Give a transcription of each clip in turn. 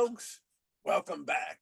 folks. Welcome back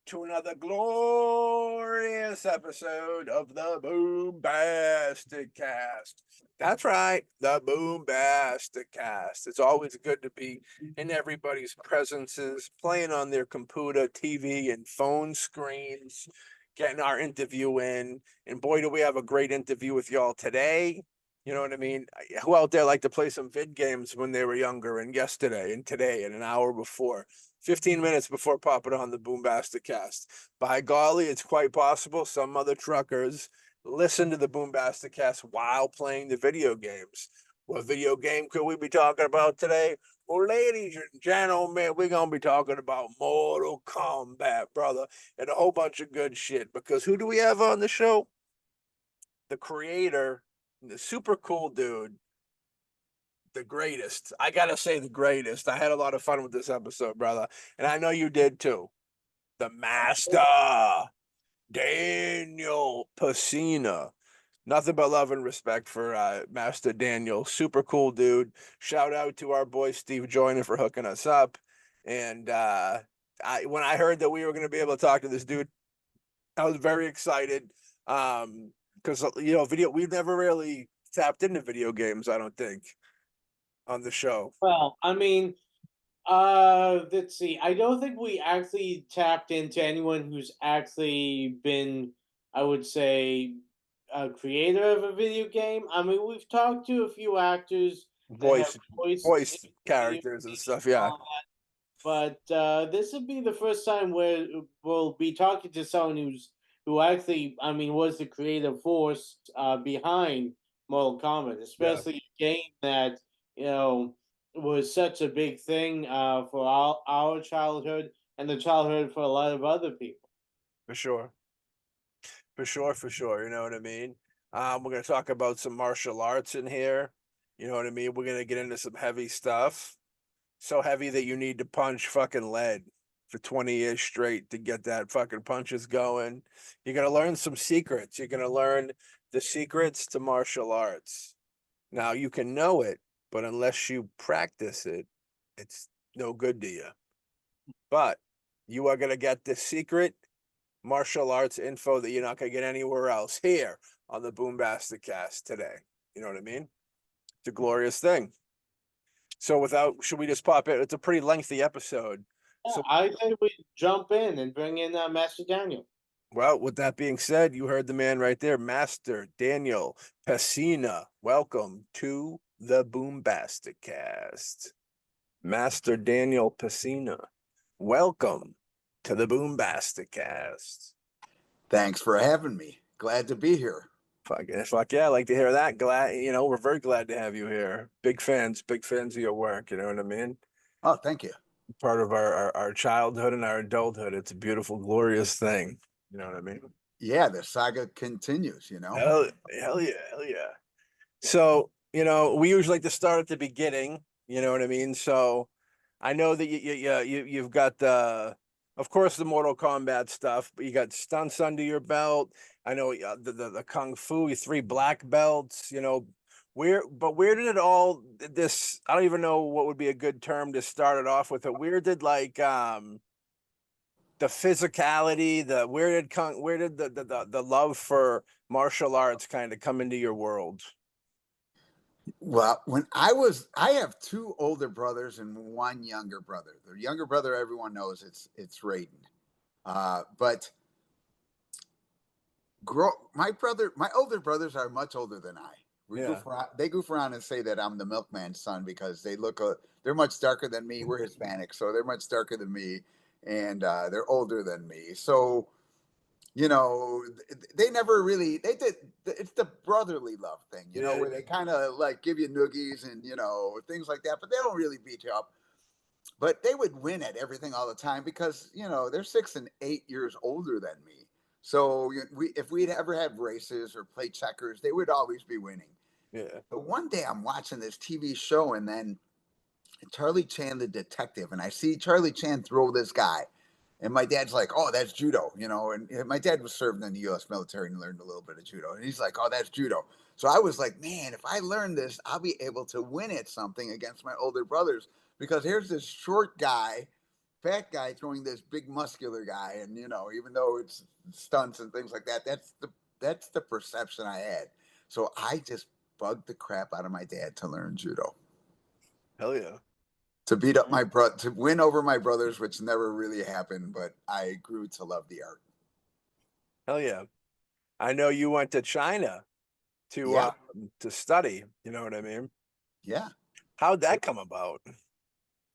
to another glorious episode of the BoomBastiCAST. That's right, the BoomBastiCAST. It's always good to be in everybody's presences, playing on their computer, TV, and phone screens, getting our interview in. And boy, do we have a great interview with y'all today. You know what I mean? Who out there like to play some vid games when they were younger and yesterday and today and an hour before? 15 minutes before popping on the BoomBastiCAST. By golly, it's quite possible some other truckers listen to the BoomBastiCAST while playing the video games. What video game could we be talking about today? Well, ladies and gentlemen, we're going to be talking about Mortal Kombat, brother, and a whole bunch of good shit. Because who do we have on the show? The creator, the super cool dude, the greatest. I gotta say the greatest. I had a lot of fun with this episode, brother. And I know you did too. The master, Daniel Pesina. Nothing but love and respect for Master Daniel. Super cool dude. Shout out to our boy Steve Joyner for hooking us up. And when I heard that we were gonna be able to talk to this dude, I was very excited. Because we've never really tapped into video games, I don't think, on the show. Well, let's see. I don't think we actually tapped into anyone who's actually been, I would say, a creator of a video game. We've talked to a few actors that have voiced Voice in video characters and games stuff, and yeah. all that, but this would be the first time where we'll be talking to someone who actually, was the creative force behind Mortal Kombat, Yeah, especially a game that you know was such a big thing for our childhood and the childhood for a lot of other people. for sure. For sure. You know what I mean? We're gonna talk about some martial arts in here. You know what I mean? We're gonna get into some heavy stuff. So heavy that you need to punch fucking lead for 20 years straight to get that fucking punches going. You're gonna learn some secrets. You're gonna learn the secrets to martial arts. Now you can know it, but unless you practice it, it's no good to you. But you are gonna get the secret martial arts info that you're not gonna get anywhere else here on the BoomBastiCAST today. You know what I mean? It's a glorious thing. So should we just pop it? It's a pretty lengthy episode. Yeah, So, I think we jump in and bring in Master Daniel. well, with that being said, you heard the man right there, Master Daniel Pesina. Welcome to the BoomBastiCAST. Master Daniel Pesina. Welcome to the BoomBastiCAST. Thanks for having me. Glad to be here. Fuck yeah, I like to hear that. Glad, we're very glad to have you here. Big fans of your work, you know what I mean? Oh, thank you. Part of our childhood and our adulthood. It's a beautiful, glorious thing. You know what I mean? Yeah, the saga continues, you know? Hell yeah, hell yeah. So, we usually like to start at the beginning, you know what I mean? So I know that you've got of course, the Mortal Kombat stuff, but you got stunts under your belt. I know the Kung Fu, your 3 black belts, where did it all this, I don't even know what would be a good term to start it off with, but where did the physicality, where did the love for martial arts kind of come into your world? Well, I have 2 older brothers and 1 younger brother. The younger brother, everyone knows it's Raiden. But my older brothers are much older than I. Yeah. They goof around and say that I'm the milkman's son because they're much darker than me. We're Hispanic, so they're much darker than me, and they're older than me. So they never really they did. It's the brotherly love thing, Yeah. where they kind of like give you noogies and things like that, but they don't really beat you up. But they would win at everything all the time because they're 6 and 8 years older than me. So if we'd ever have races or play checkers, they would always be winning. Yeah. But one day I'm watching this TV show, and then Charlie Chan, the detective, and I see Charlie Chan throw this guy. And my dad's like, "Oh, that's judo," And my dad was served in the U.S. military and learned a little bit of judo. And he's like, "Oh, that's judo." So I was like, "Man, if I learn this, I'll be able to win at something against my older brothers." Because here's this short guy fat guy throwing this big muscular guy, and even though it's stunts and things like that, that's the perception I had. So I just bugged the crap out of my dad to learn judo, Hell yeah. to beat up my brother, to win over my brothers, which never really happened, but I grew to love the art. Hell yeah. I know you went to China Yeah, to study, you know what I mean? yeah. How'd that come about?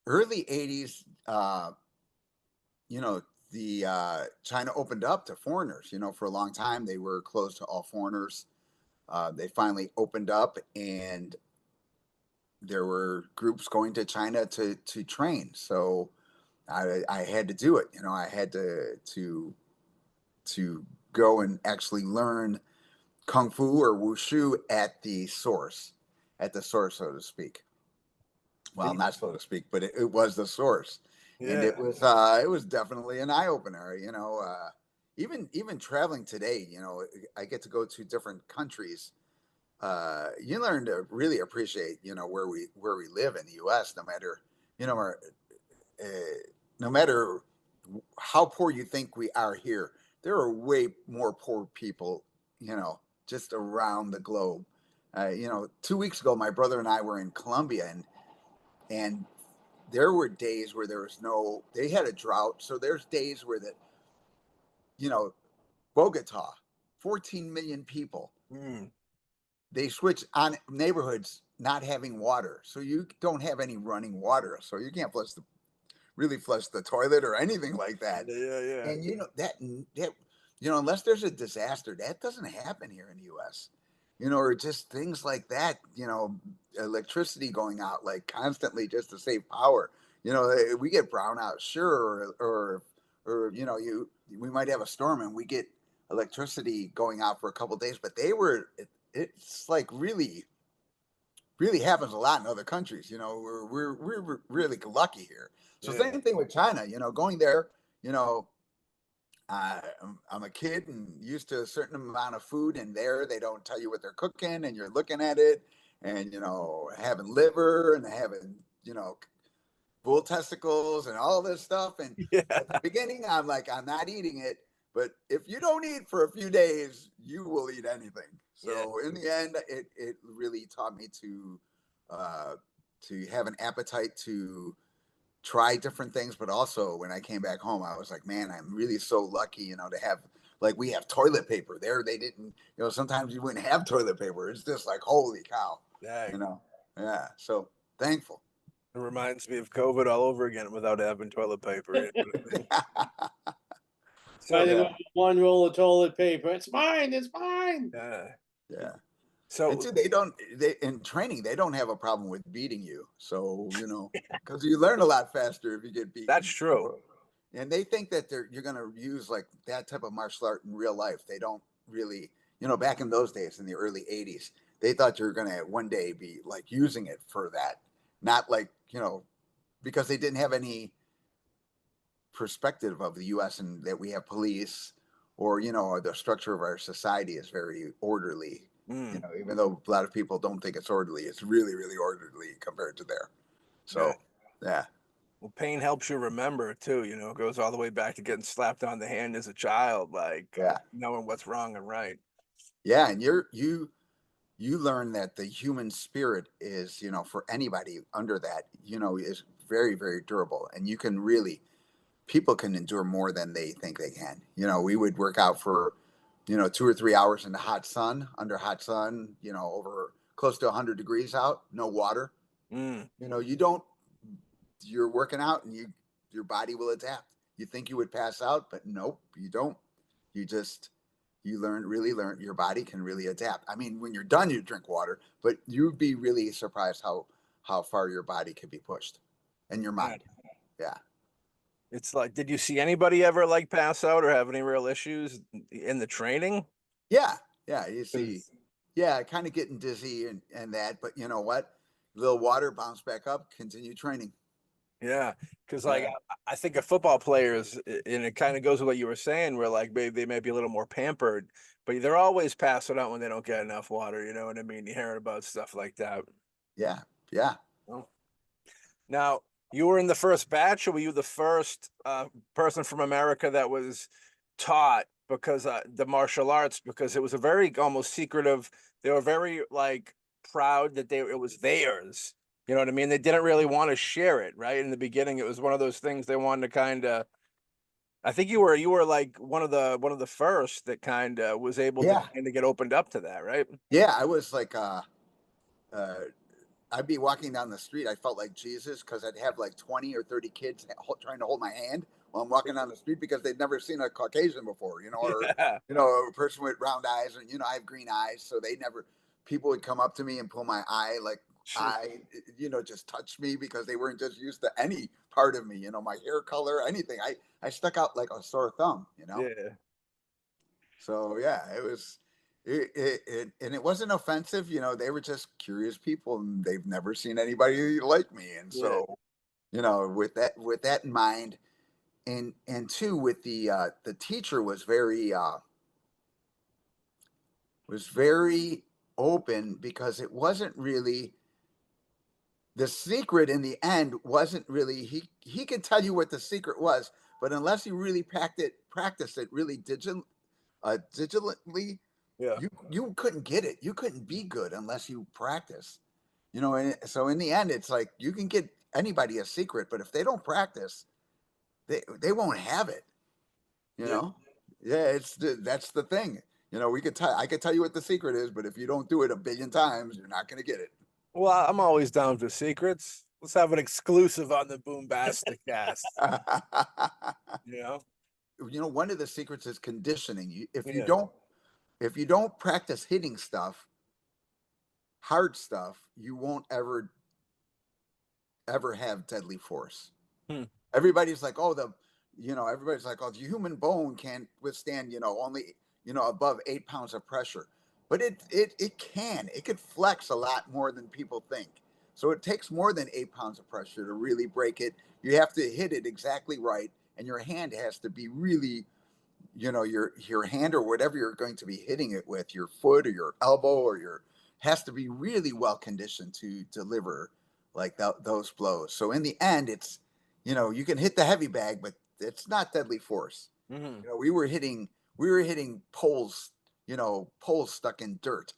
Early 80s, you know, the China opened up to foreigners. For a long time they were closed to all foreigners. They finally opened up, and there were groups going to China to train. So I had to do it. I had to go and actually learn kung fu or wushu at the source, so to speak. Well, not so to speak, but it was the source, and Yeah. it was definitely an eye opener. Even traveling today, I get to go to different countries. You learn to really appreciate, where we live in the U.S. You know, our, uh, no matter how poor you think we are here, there are way more poor people, just around the globe. 2 weeks ago, my brother and I were in Colombia, and there were days where there was they had a drought. So there's days where you know, Bogota, 14 million people, Mm, they switch on neighborhoods not having water. So you don't have any running water. So you can't really flush the toilet or anything like that. yeah, yeah. And unless there's a disaster, that doesn't happen here in the US. Or just things like that, electricity going out like constantly just to save power. We get brownouts, sure, or we might have a storm and we get electricity going out for a couple of days, but it's like really really happens a lot in other countries. We're really lucky here. So Yeah. same thing with China. Going there, you know, I'm a kid and used to a certain amount of food, and there they don't tell you what they're cooking, and you're looking at it, and having liver and having bull testicles and all this stuff. And Yeah. at the beginning, I'm like, I'm not eating it. But if you don't eat for a few days, you will eat anything. Yeah. So in the end, it really taught me to have an appetite to try different things. But also when I came back home, I was like, man, I'm really so lucky, to have, like, we have toilet paper there. They didn't, sometimes you wouldn't have toilet paper. It's just like, holy cow, you Dang. know? Yeah. So thankful. It reminds me of COVID all over again without having toilet paper. You know what I mean? So, Finding Yeah. one roll of toilet paper. It's mine. It's mine. yeah. Yeah. And So, two, they in training, they don't have a problem with beating you. So, because you learn a lot faster if you get that's beaten. true. And they think that you're going to use like that type of martial art in real life. They don't really, back in those days in the early 80s, they thought you were going to one day be like using it for that. Not like, because they didn't have any perspective of the US and that we have police, or the structure of our society is very orderly. Mm, Even though a lot of people don't think it's orderly, it's really really orderly compared to there. yeah. So yeah. Well, pain helps you remember too, it goes all the way back to getting slapped on the hand as a child, like Yeah. knowing what's wrong and right. Yeah, and you learn that the human spirit is, for anybody under that, is very very durable, and you can really, people can endure more than they think they can. We would work out for, 2 or 3 hours in the hot sun, under hot sun, over close to 100 degrees out, no water. Mm, You don't, you're working out, and your body will adapt. You think you would pass out, but nope, you don't. You just, really learn your body can really adapt. I mean, when you're done, you drink water, but you'd be really surprised how far your body can be pushed, and your yeah. mind. Yeah. It's like, did you see anybody ever like pass out or have any real issues in the training? Yeah, yeah, you see, 'Cause- yeah, kind of getting dizzy and that, but you know what? Little water, bounce back up, continue training. Yeah, because like Yeah, I think of football players, and it kind of goes with what you were saying, where like maybe they might be a little more pampered, but they're always passing out when they don't get enough water. You know what I mean? You hear about stuff like that. yeah, yeah. Well, now, You were in the first batch, or were you the first person from America that was taught because the martial arts? Because it was a very almost secretive. They were very like proud that it was theirs. You know what I mean? They didn't really want to share it, right? In the beginning, it was one of those things they wanted to kind of. I think you were like one of the first that kind of was able to Yeah. kind of get opened up to that, right? Yeah, I was like, uh, I'd be walking down the street. I felt like Jesus because I'd have like 20 or 30 kids trying to hold my hand while I'm walking down the street because they'd never seen a Caucasian before, or, Yeah. a person with round eyes. And, I have green eyes. So they never, people would come up to me and pull my eye, like, just touch me because they weren't just used to any part of me, my hair color, anything. I stuck out like a sore thumb. Yeah. So yeah, it was and it wasn't offensive. They were just curious people, and they've never seen anybody like me. And Yeah. so, with that in mind, and two, with the teacher was very open, because it wasn't really the secret. In the end, wasn't really, he could tell you what the secret was, but unless you really practice it really digitally, Yeah. you couldn't get it. You couldn't be good unless you practice. And so in the end, it's like you can get anybody a secret, but if they don't practice, they won't have it. You Yeah. know, yeah, that's the thing. I could tell you what the secret is, but if you don't do it a billion times, you're not going to get it. Well, I'm always down for secrets. Let's have an exclusive on the BoomBastiCAST. You know? One of the secrets is conditioning. If you Yeah. don't practice hitting stuff, hard stuff, you won't ever have deadly force. Hmm. Everybody's like, oh, the human bone can't withstand, only, above 8 pounds of pressure. But it could flex a lot more than people think. So it takes more than 8 pounds of pressure to really break it. You have to hit it exactly right. And your hand has to be really, your hand or whatever you're going to be hitting it with, your foot or your elbow or has to be really well conditioned to deliver like those blows. So in the end, it's, you can hit the heavy bag, but it's not deadly force. Hmm. We were hitting poles, poles stuck in dirt,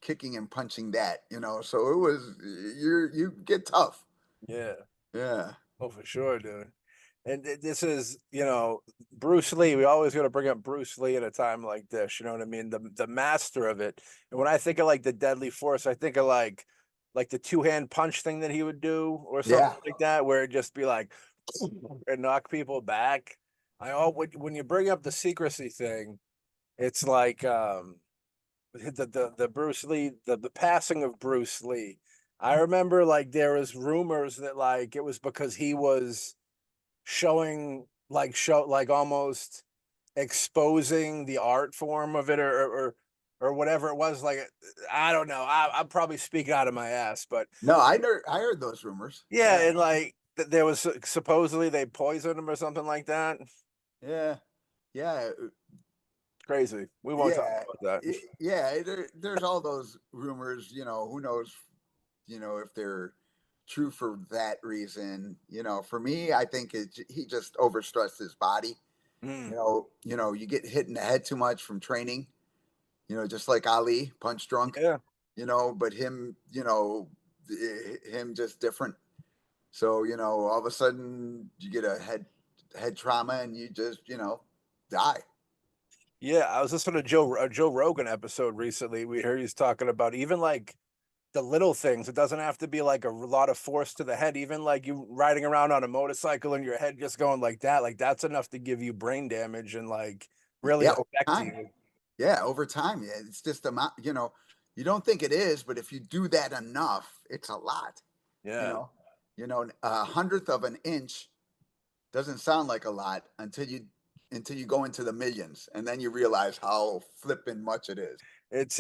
kicking and punching that, so it was, you get tough. Yeah. Yeah. Oh, for sure, dude. And this is, Bruce Lee. We always got to bring up Bruce Lee at a time like this. You know what I mean? The master of it. And when I think of like the deadly force, I think of like the two-hand punch thing that he would do or something Yeah. like that, where it'd just be like and knock people back. When you bring up the secrecy thing, it's like the Bruce Lee, the passing of Bruce Lee. I remember like there was rumors that like it was because he was showing almost exposing the art form of it, or whatever it was. Like, I don't know. I'm probably speaking out of my ass, but No, I heard those rumors. yeah, Yeah. and like there was supposedly they poisoned him or something like that. Yeah. Yeah. Crazy. We won't talk Yeah. about that. Yeah. There's all those rumors, who knows, if they're true for that reason. For me, I think he just overstressed his body. Mm, You get hit in the head too much from training, just like Ali, punch drunk, yeah. but him just different. So, all of a sudden you get a head trauma and you just, die. Yeah, I was listening to Joe Rogan episode recently. We heard he's talking about even like the little things. It doesn't have to be like a lot of force to the head. Even like you riding around on a motorcycle and your head just going like that. Like that's enough to give you brain damage and like really Yeah, over affect time. you. Yeah, over time. Yeah, it's just amount, you don't think it is, but if you do that enough, it's a lot. You Yeah. know, a hundredth of an inch doesn't sound like a lot until you go into the millions, and then you realize how flippin' much it is. It's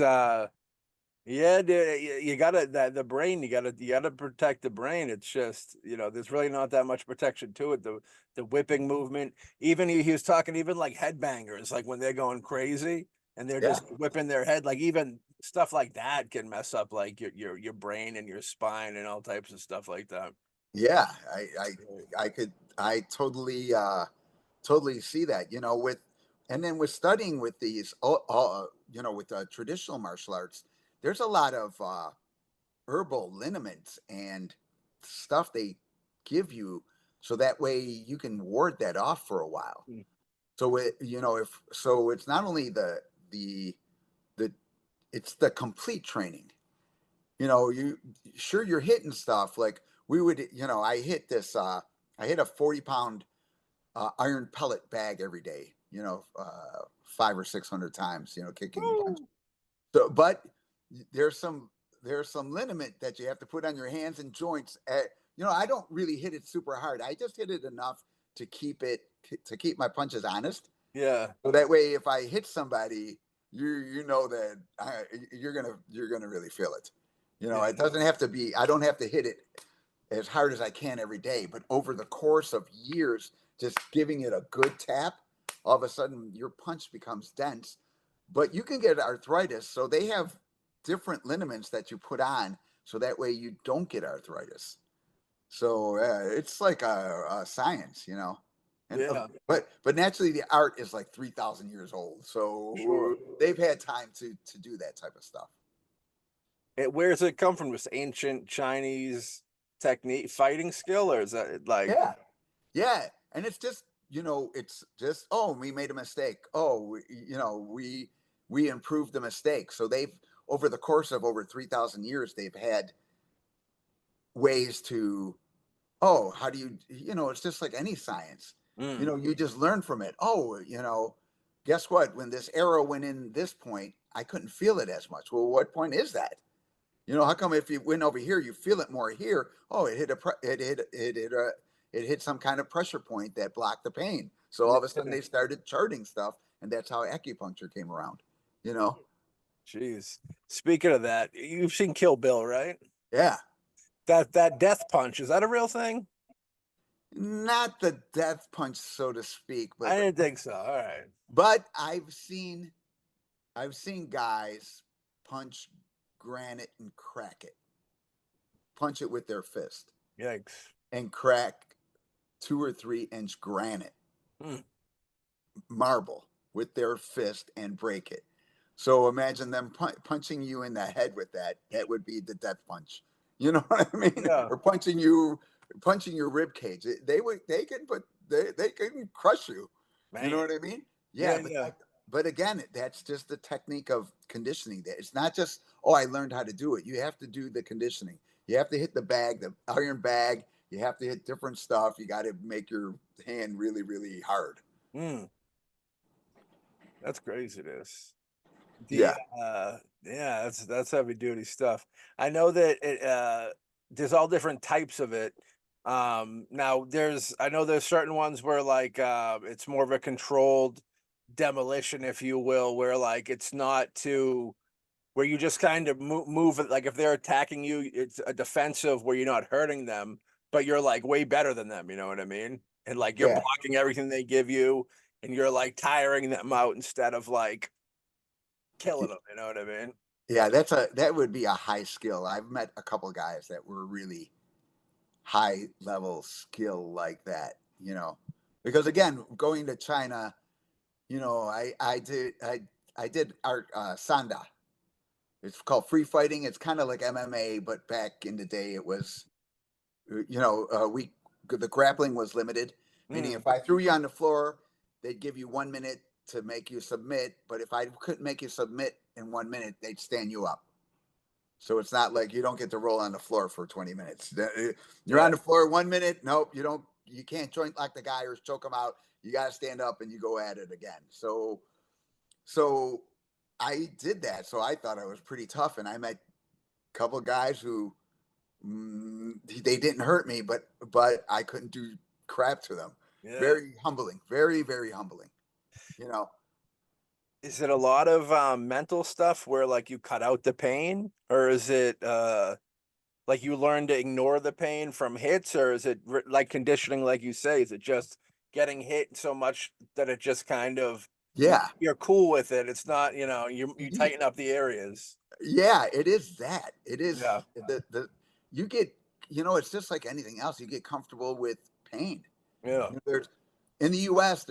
yeah, dude, you gotta the brain, you gotta protect the brain. It's just, there's really not that much protection to it. The whipping movement, even he was talking even like headbangers, like when they're going crazy and they're Yeah. just whipping their head, like even stuff like that can mess up like your brain and your spine and all types of stuff like that. Yeah, Right. I totally see that, and then with studying with these, with traditional martial arts, there's a lot of herbal liniments and stuff they give you so that way you can ward that off for a while. Mm. So if so, it's not only the the it's the complete training. You sure you're hitting stuff like we would. I hit a 40-pound iron pellet bag every day. 500 or 600 times. Kicking and punching. Woo! So, but there's some there's some liniment that you have to put on your hands and joints. I don't really hit it super hard. I just hit it enough to keep my punches honest. Yeah. So that way, if I hit somebody, you know that you're gonna really feel it. Yeah. It doesn't have to be. I don't have to hit it as hard as I can every day, but over the course of years, just giving it a good tap, all of a sudden your punch becomes dense. But you can get arthritis, so they have different liniments that you put on, so that way you don't get arthritis. So it's like a science. And Yeah. but naturally the art is like 3,000 years old, so Sure. they've had time to do that type of stuff. Where does it come from? This ancient Chinese technique, fighting skill, or is that like, Yeah, yeah, and it's just, oh, we made a mistake. Oh, we improved the mistake. So they've over the course of over 3,000 years, they've had ways to, oh, how do it's just like any science. mm, You just learn from it. Oh, guess what? When this arrow went in this point, I couldn't feel it as much. Well, what point is that? How come if you went over here, you feel it more here? Oh, it hit some kind of pressure point that blocked the pain. So all of a sudden they started charting stuff, and that's how acupuncture came around. You know? jeez. Speaking of that, you've seen Kill Bill, right? Yeah. That death punch, is that a real thing? Not the death punch, so to speak, I but didn't think so. All right. I've seen guys punch granite and crack it, punch it with their fist Yikes. and crack 2 or 3 inch granite Mm. marble with their fist and break it. So imagine them punching you in the head with that. That would be the death punch. You know what I mean? Yeah, Or punching your rib cage. They can crush you. You know man. what I mean? Yeah, Yeah, yeah. but again, that's just the technique of conditioning. That it's not just, oh, I learned how to do it. You have to do the conditioning. You have to hit the bag, the iron bag. You have to hit different stuff. You got to make your hand really, really hard. Mm, that's craziness. The Yeah. yeah, that's heavy duty stuff. I know that there's all different types of it. Now I know there's certain ones where like it's more of a controlled demolition, if you will, where like it's not too where you just kind of move it, like if they're attacking you, it's a defensive where you're not hurting them, but you're like way better than them, you know what I mean? And like you're Yeah. blocking everything they give you and you're like tiring them out instead of like killing them, you know what I mean? Yeah, that would be a high skill. I've met a couple guys that were really high level skill like that, Because again, going to China, I did art sanda. It's called free fighting. It's kind of like MMA, but back in the day it was we the grappling was limited, meaning Mm, if I threw you on the floor, they'd give you 1 minute to make you submit. But if I couldn't make you submit in 1 minute, they'd stand you up. So it's not like you don't get to roll on the floor for 20 minutes. You're yeah. on the floor 1 minute. Nope, you don't. You can't joint lock the guy or choke him out. You got to stand up and you go at it again. So I did that. So I thought I was pretty tough, and I met a couple of guys who they didn't hurt me, but I couldn't do crap to them. Yeah. Very humbling. Very, very humbling. You know. Is it a lot of mental stuff where like you cut out the pain, or is it like you learn to ignore the pain from hits, or is it like conditioning, like you say? Is it just getting hit so much that it just kind of Yeah. you're cool with it? It's not, you tighten up the areas. Yeah, it is that. It is Yeah. the you get it's just like anything else. You get comfortable with pain. Yeah. There's in the U.S.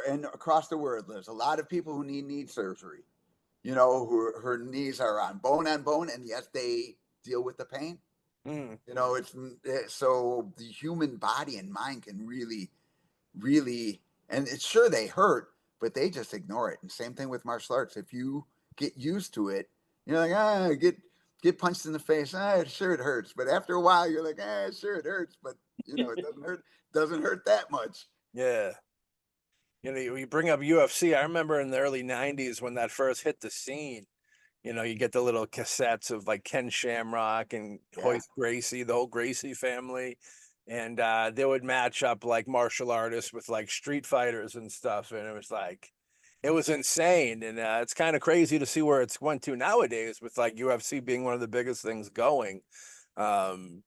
And across the world, there's a lot of people who need knee surgery. Who her knees are on bone, and yes, they deal with the pain. Mm. So the human body and mind can really, really, and it's sure they hurt, but they just ignore it. And same thing with martial arts. If you get used to it, you're like, get punched in the face. Sure it hurts, but after a while, you're like, sure it hurts, but it doesn't hurt that much. Yeah. You bring up UFC. I remember in the early 90s when that first hit the scene, you get the little cassettes of like Ken Shamrock and Yeah. Hoist Gracie, the whole Gracie family. And they would match up like martial artists with like street fighters and stuff. And it was insane. And it's kind of crazy to see where it's went to nowadays with like UFC being one of the biggest things going. Um,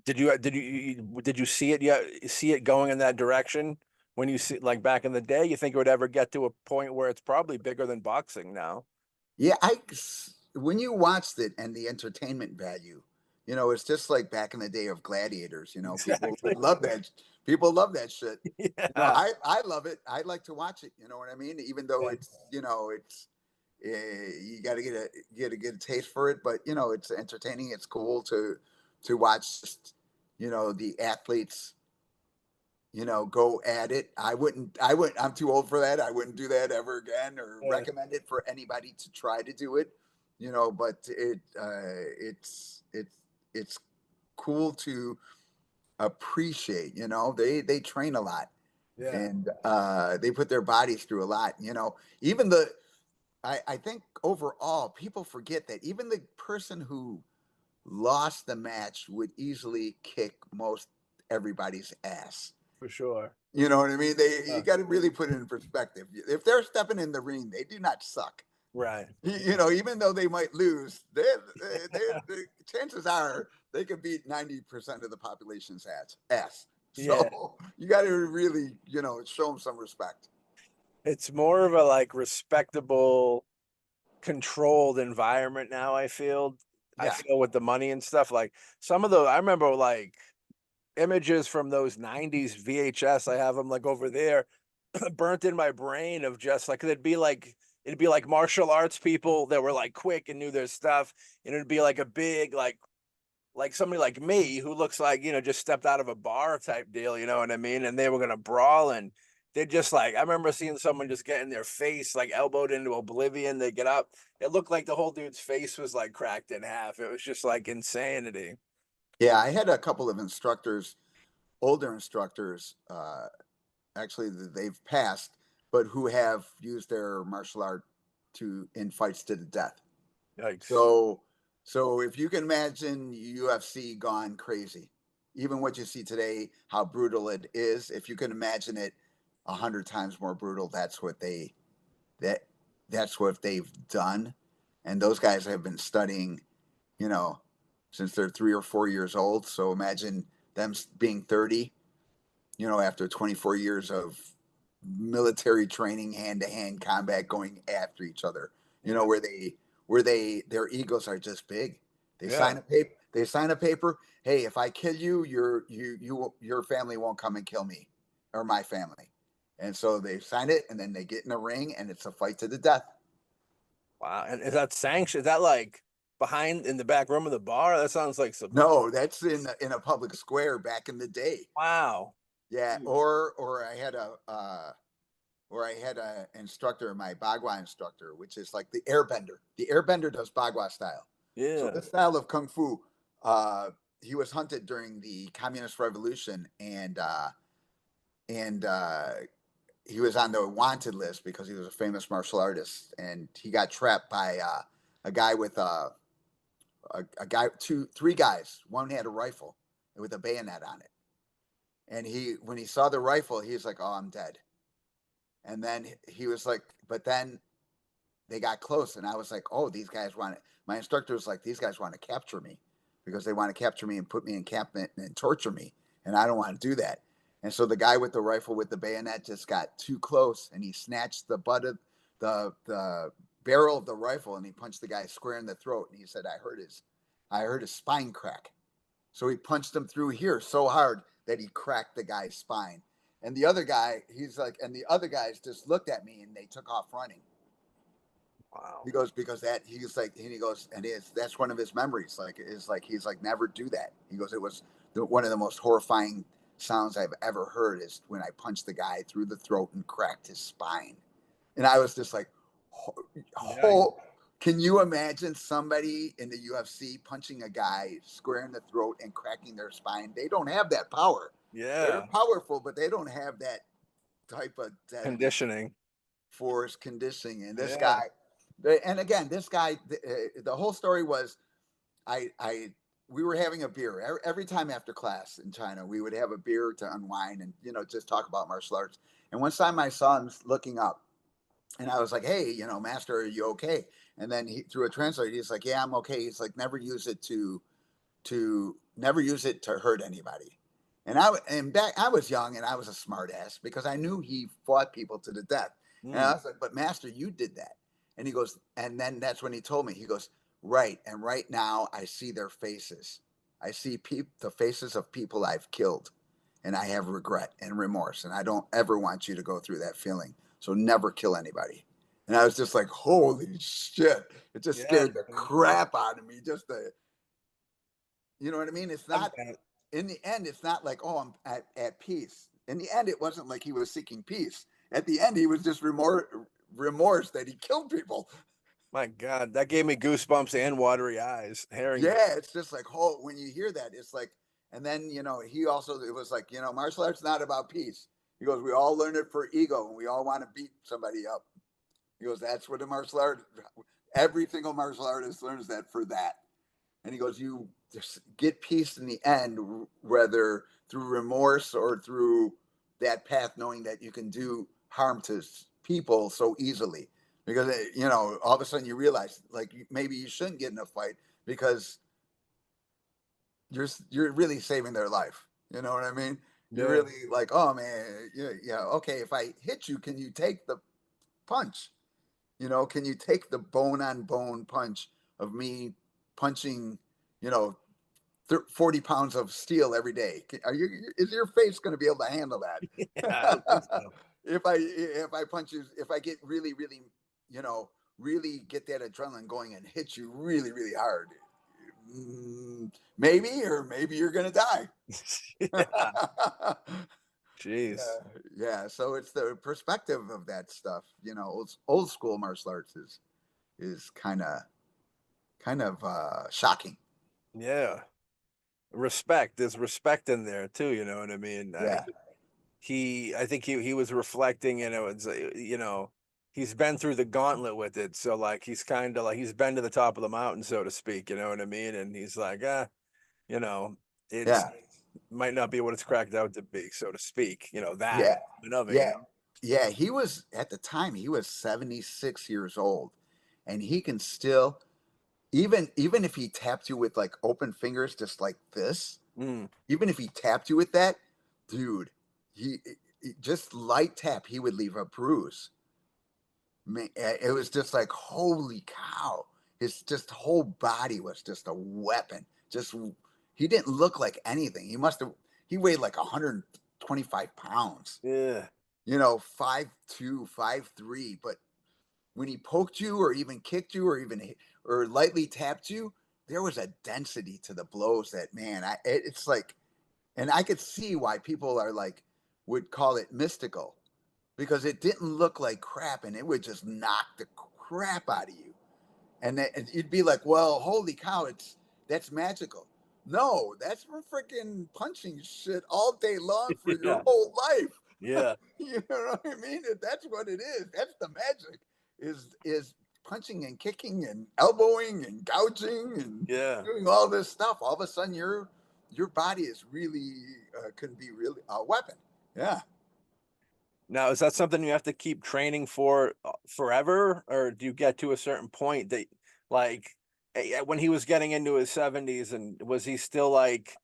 did you see it going in that direction when you see like back in the day? You think it would ever get to a point where it's probably bigger than boxing now? Yeah, when you watched it and the entertainment value, it's just like back in the day of gladiators. People Exactly. love that. People love that shit. Yeah. I love it. I like to watch it. You know what I mean? Even though Yeah. it's you got to get a taste for it, but it's entertaining. It's cool to watch. The athletes go at it. I'm too old for that. I wouldn't do that ever again or Yeah. recommend it for anybody to try to do it, but it's cool to appreciate, they train a lot Yeah. and they put their bodies through a lot, even I think overall people forget that even the person who lost the match would easily kick most everybody's ass. For sure. You know what I mean? You Yeah. got to really put it in perspective. If they're stepping in the ring, they do not suck. Right. Even though they might lose, the chances are they could beat 90% of the population's ass. Yeah. So you got to really, show them some respect. It's more of a like respectable, controlled environment now, I feel. I Yeah. feel with the money and stuff. Like some of the I remember like images from those 90s VHS. I have them like over there burnt in my brain of just like it'd be like martial arts people that were like quick and knew their stuff, and it'd be like a big like somebody like me who looks like just stepped out of a bar type deal, you know what I mean? And they were gonna brawl, and they just like I remember seeing someone just getting their face like elbowed into oblivion. They get up, it looked like the whole dude's face was like cracked in half. It was just like insanity. Yeah. I had a couple of instructors, older instructors, actually they've passed, but who have used their martial art in fights to the death. Yikes. So if you can imagine UFC gone crazy, even what you see today, how brutal it is, if you can imagine it 100 times more brutal, that that's what they've done. And those guys have been studying, you know, since they're 3 or 4 years old. So imagine them being 30, after 24 years of military training, hand to hand combat, going after each other, Yeah. their egos are just big. They Yeah. sign a paper. They sign a paper. Hey, if I kill you, your family won't come and kill me or my family. And so they sign it, and then they get in a ring, and it's a fight to the death. Wow. And is that sanctioned? Is that like behind in the back room of the bar? That sounds like some No, that's in a public square back in the day. wow. Yeah, Jeez. or I had a instructor, my Bagua instructor, which is like the airbender. The airbender does Bagua style. So Yeah. this style of kung fu, uh, he was hunted during the Communist Revolution, and he was on the wanted list because he was a famous martial artist, and he got trapped by a guy with a guy, three guys. One had a rifle with a bayonet on it, and when he saw the rifle, he was like, "Oh, I'm dead." And then he was like, but then they got close, and I was like, "Oh, these guys want it." My instructor was like, "These guys want to capture me because they want to capture me and put me in encampment and torture me, and I don't want to do that." And so the guy with the rifle with the bayonet just got too close, and he snatched the butt of the barrel of the rifle, and he punched the guy square in the throat. And he said, "I heard his spine crack." So he punched him through here so hard that he cracked the guy's spine. And the other guy, he's like, and the other guys just looked at me and they took off running. Wow. He goes, because that, he's like, and he goes, and that's one of his memories. Like, is like, he's like, never do that. He goes, it was one of the most horrifying sounds I've ever heard is when I punched the guy through the throat and cracked his spine. And I was just like, can you imagine somebody in the UFC punching a guy square in the throat and cracking their spine? They don't have that power. Yeah. They're powerful, but they don't have that type of Conditioning. Force conditioning. And this Yeah. guy, and again, this guy, the whole story was, we were having a beer every time after class in China. We would have a beer to unwind and just talk about martial arts. And one time I saw him looking up, and I was like, "Hey, master, are you okay?" And then he, through a translator, he's like, "Yeah, I'm okay." He's like, "Never use it to hurt anybody." And I was young and I was a smart ass because I knew he fought people to the death. And I was like, "But master, you did that." And he goes, and then that's when he told me. He goes, "Right, and right now I see their faces. I see the faces of people I've killed, and I have regret and remorse, and I don't ever want you to go through that feeling. So never kill anybody." And I was just like, "Holy shit!" It just scared the crap out of me. Just you know what I mean? It's not, in the end, it's not like, oh, I'm at peace. In the end, it wasn't like he was seeking peace. At the end, he was just remorse that he killed people. My God, that gave me goosebumps and watery eyes. Yeah, it's just like, oh, when you hear that, it's like, and then, he also, it was like, martial arts not about peace. He goes, we all learn it for ego and we all want to beat somebody up. He goes, that's what a martial art, every single martial artist learns that for that. And he goes, you just get peace in the end, whether through remorse or through that path, knowing that you can do harm to people so easily. Because, all of a sudden you realize, like, maybe you shouldn't get in a fight because you're really saving their life. You know what I mean? You're really like, oh man, yeah, okay. If I hit you, can you take the punch? Can you take the bone on bone punch of me punching, 40 pounds of steel every day? Is your face going to be able to handle that? Yeah, I don't think so. If I punch you, if I get really, really, really get that adrenaline going and hit you really, really hard, maybe you're going to die. Yeah. Jeez. Yeah. So it's the perspective of that stuff. Old school martial arts is kind of shocking. Yeah. Respect. There's respect in there too, you know what I mean? Yeah. I think he was reflecting, it's he's been through the gauntlet with it. So like he's kind of like he's been to the top of the mountain, so to speak, you know what I mean? And he's like, it's might not be what it's cracked out to be, so to speak. That of it, Yeah. Yeah. He was, at the time, he was 76 years old, and he can still, even if he tapped you with like open fingers, just like this, even if he tapped you with that, dude, he just light tap, he would leave a bruise. Man, it was just like, holy cow. His just whole body was just a weapon. Just, he didn't look like anything. He weighed like 125 pounds. Yeah. 5'2", 5'3", but when he poked you or even kicked you or lightly tapped you, there was a density to the blows that, man, it's like, and I could see why people are like, would call it mystical, because it didn't look like crap and it would just knock the crap out of you. And you'd be like, well, holy cow, that's magical. No, that's for freaking punching shit all day long for your whole life. Yeah. You know what I mean? That's what it is. That's the magic. Is punching and kicking and elbowing and gouging and doing all this stuff. All of a sudden, your body is really can be really a weapon. Yeah. Now, is that something you have to keep training for forever, or do you get to a certain point that, like, when he was getting into his 70s, and was he still like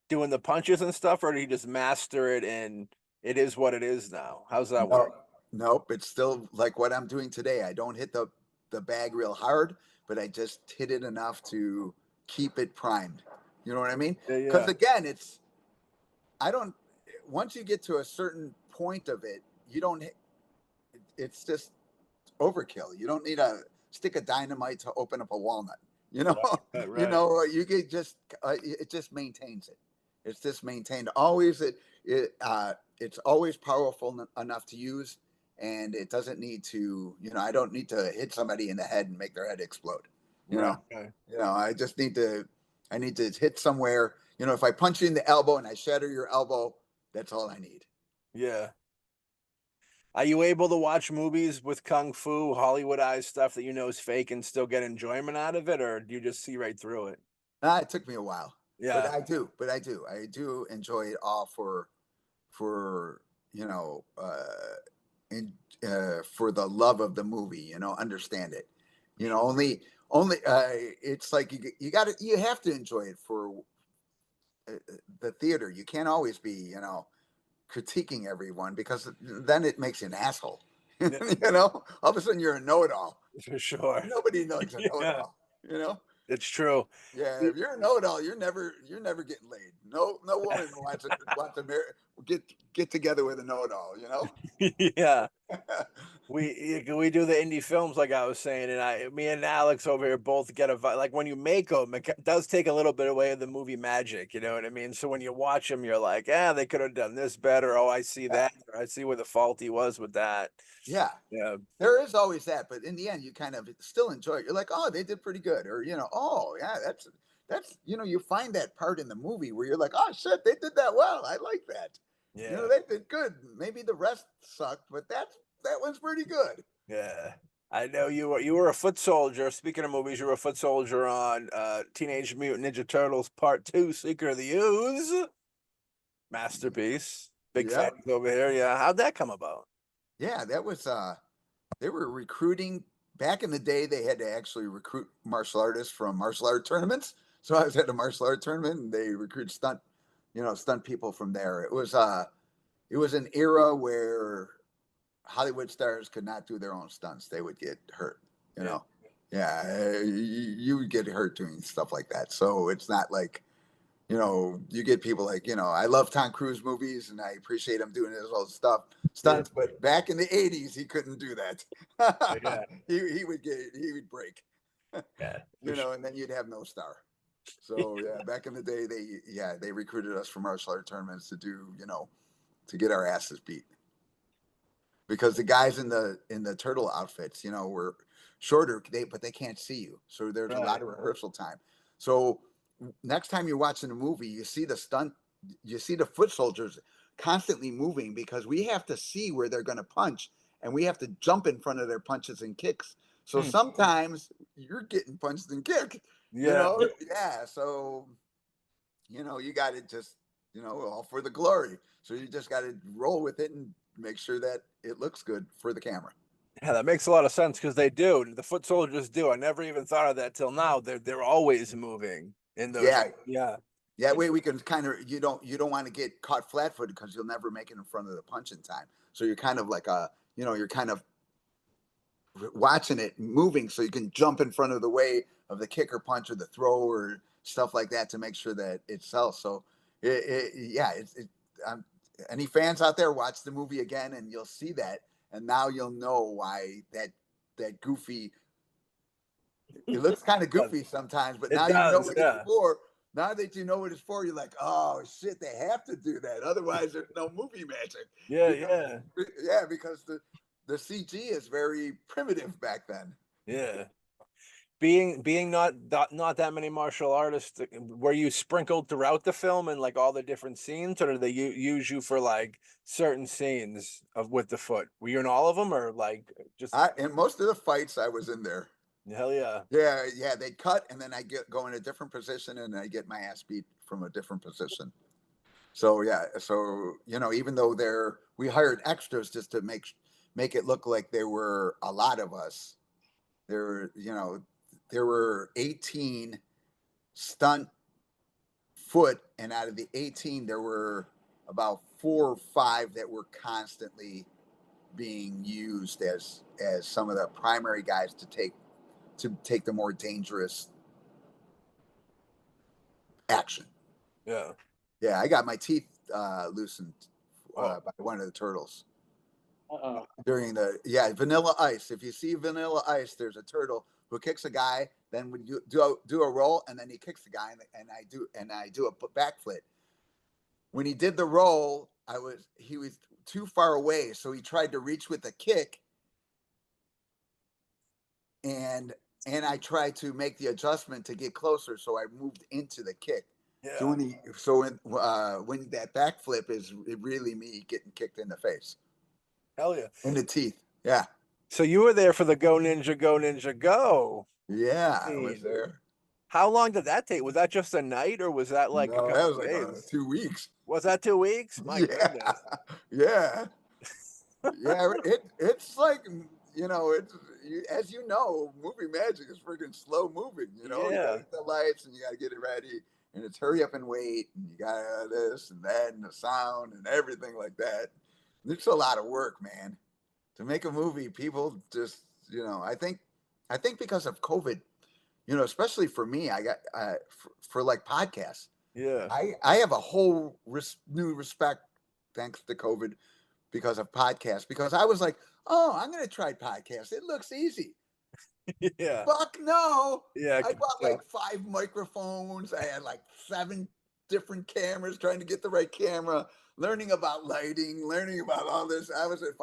doing the punches and stuff, or did he just master it and it is what it is now? How's that work? Nope. It's still like what I'm doing today. I don't hit the bag real hard, but I just hit it enough to keep it primed. You know what I mean? Yeah, Because yeah, again, I don't. Once you get to a certain point of it, you don't. It's just overkill. You don't need a stick of dynamite to open up a walnut. You know, right, you right. know, you get just it just maintains it. It's just maintained. Always it's always powerful enough to use, and it doesn't need to. You know, I don't need to hit somebody in the head and make their head explode. You Right, know, right. I just need to. I need to hit somewhere. You know, if I punch you in the elbow and I shatter your elbow, that's all I need. Yeah. Are you able to watch movies with kung fu, Hollywoodized stuff that you know is fake and still get enjoyment out of it, or do you just see right through it? It took me a while, but Yeah, I do enjoy it all for you know, in, for the love of the movie. You know, understand it. You know, only it's like you got to you have to enjoy it for the theater. You can't always be critiquing everyone because then it makes you an asshole. yeah, All of a sudden you're a know-it-all. for sure. Nobody knows a Yeah, know-it-all. You know. it's true. Yeah, if you're a know-it-all, you're never getting laid. No woman wants to get together with a know-it-all. You know. Yeah. We do the indie films like I was saying, and me and Alex over here both get like when you make them, does take a little bit away of the movie magic, you know what I mean? So when you watch them, you're like, yeah, they could have done this better. Oh, I see Yeah, that. Or I see where the fault he was with that. yeah. Yeah, There is always that, but in the end, you kind of still enjoy it. You're like, oh, they did pretty good, or oh yeah, that's you find that part in the movie where you're like, oh shit, they did that well. I like that. yeah, They did good. Maybe the rest sucked, but that one's pretty good. yeah. I know you were a foot soldier. Speaking of movies, you were a foot soldier on Teenage Mutant Ninja Turtles Part 2, Secret of the Ooze. Masterpiece. Big Yep. fans over here. Yeah. How'd that come about? Yeah, that was they were recruiting back in the day. They had to actually recruit martial artists from martial art tournaments. So I was at a martial art tournament, and they recruit stunt people from there. It was an era where Hollywood stars could not do their own stunts; they would get hurt. You Yeah. know, yeah, you would get hurt doing stuff like that. So it's not like you get people like, I love Tom Cruise movies and I appreciate him doing his old Yeah. stunts, but back in the 80s, he couldn't do that. Yeah. he would break, Yeah. For sure. and then you'd have no star. So yeah, back in the day, they recruited us for martial art tournaments to do, to get our asses beat because the guys in the turtle outfits, were shorter, but they can't see you. So there's a Right. lot of rehearsal time. So next time you're watching a movie, you see the foot soldiers constantly moving because we have to see where they're going to punch and we have to jump in front of their punches and kicks. So Hmm. sometimes you're getting punched and kicked, Yeah. yeah. So, you got to just, all for the glory. So you just got to roll with it and make sure that it looks good for the camera. Yeah, that makes a lot of sense because they do. The foot soldiers do. I never even thought of that till now. They're always moving in those. Yeah. Yeah. That way we can kind of you don't want to get caught flat-footed because you'll never make it in front of the punch in time. So you're kind of like you're kind of watching it moving so you can jump in front of the way of the kick or punch or the throw or stuff like that to make sure that it sells. So yeah, any fans out there, watch the movie again and you'll see that, and now you'll know why that goofy. It looks kind of goofy sometimes, but It now you know does. what it's Yeah. for. Now that you know what it's for, you're like, oh shit, they have to do that. Otherwise, there's no movie magic. Yeah. Because Yeah. yeah, because the CG is very primitive back then. Yeah. Being not that many martial artists, were you sprinkled throughout the film and like all the different scenes, or did they use you for like certain scenes of with the foot? Were you in all of them, or like just In most of the fights, I was in there. hell yeah? Yeah, yeah, they cut, and then I go in a different position, and I get my ass beat from a different position. So yeah, so even though we hired extras just to make it look like there were a lot of us. There were 18 stunt foot, and out of the 18, there were about 4 or 5 that were constantly being used as some of the primary guys to take the more dangerous action. Yeah. Yeah, I got my teeth loosened Oh. by one of the turtles Uh-oh. during the Vanilla Ice. If you see Vanilla Ice, there's a turtle who kicks a guy. Then when you do a roll, and then he kicks the guy, and I do a backflip. When he did the roll, he was too far away, so he tried to reach with a kick, and I tried to make the adjustment to get closer, so I moved into the kick. So Yeah. when that backflip is really me getting kicked in the face, Hell yeah. in the teeth. Yeah, So you were there for the Go Ninja, Go Ninja, Go yeah, I was scene. there. How long did that take? Was that just a night or was that like a No, that couple was like days? 2 weeks. Was that 2 weeks? My Yeah, goodness. yeah, yeah. It's like as you know, movie magic is freaking slow moving. You gotta Yeah. get the lights and you gotta get it ready, and it's hurry up and wait, and you got this and that and the sound and everything like that. It's a lot of work, man, to make a movie. People just I think because of COVID, especially for me, I got for like podcasts. Yeah. I have a whole new respect thanks to COVID because of podcasts. Because I was like, oh, I'm going to try podcasts. It looks easy. Yeah. Fuck no. Yeah. I bought like 5 microphones. I had like 7 different cameras, trying to get the right camera, learning about lighting, learning about all this. I was like,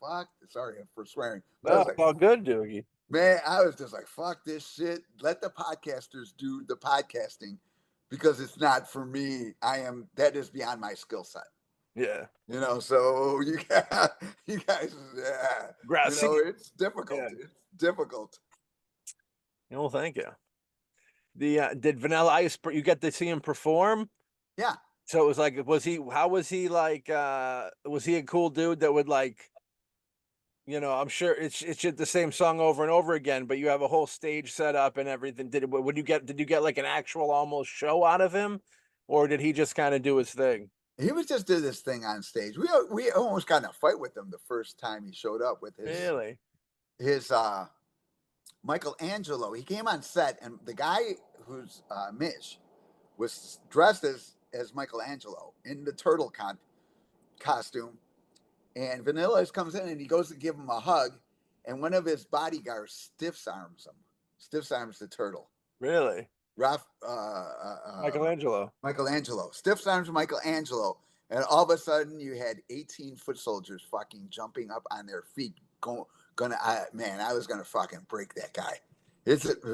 fuck. Sorry for swearing. But I No, was it's like, all good, Doogie. man, I was just like, fuck this shit. Let the podcasters do the podcasting because it's not for me. That is beyond my skill set. Yeah. So you guys, yeah, Grassy. it's difficult. Yeah. It's difficult. Well, thank you. Did Vanilla Ice, you get to see him perform? Yeah. So it was like, how was he like, was he a cool dude that would like, I'm sure it's just the same song over and over again, but you have a whole stage set up and everything. Did you get like an actual almost show out of him, or did he just kind of do his thing? He was just did this thing on stage. We almost got in a fight with him the first time he showed up with Really? his Michelangelo. He came on set, and the guy who's Mitch was dressed as Michelangelo in the turtle costume. And Vanilla Ice comes in and he goes to give him a hug, and one of his bodyguards stiff arms the turtle. Really? Ralph, Michelangelo. stiff arms Michelangelo, and all of a sudden you had 18 foot soldiers fucking jumping up on their feet, I was gonna fucking break that guy.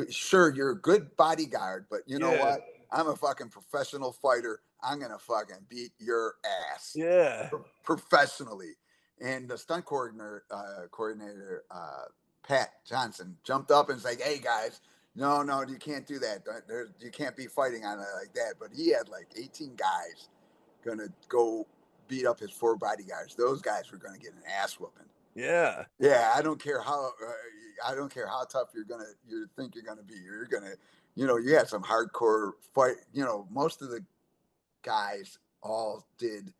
Sure, you're a good bodyguard, but you know what? I'm a fucking professional fighter. I'm gonna fucking beat your ass. Yeah. Professionally. And the stunt coordinator, Pat Johnson, jumped up and was like, "Hey guys, no, you can't do that. You can't be fighting on it like that." But he had like 18 guys gonna go beat up his 4 bodyguards. Those guys were gonna get an ass whooping. Yeah. Yeah, I don't care how tough you think you're gonna be. You're gonna, you had some hardcore fight. Most of the guys all did,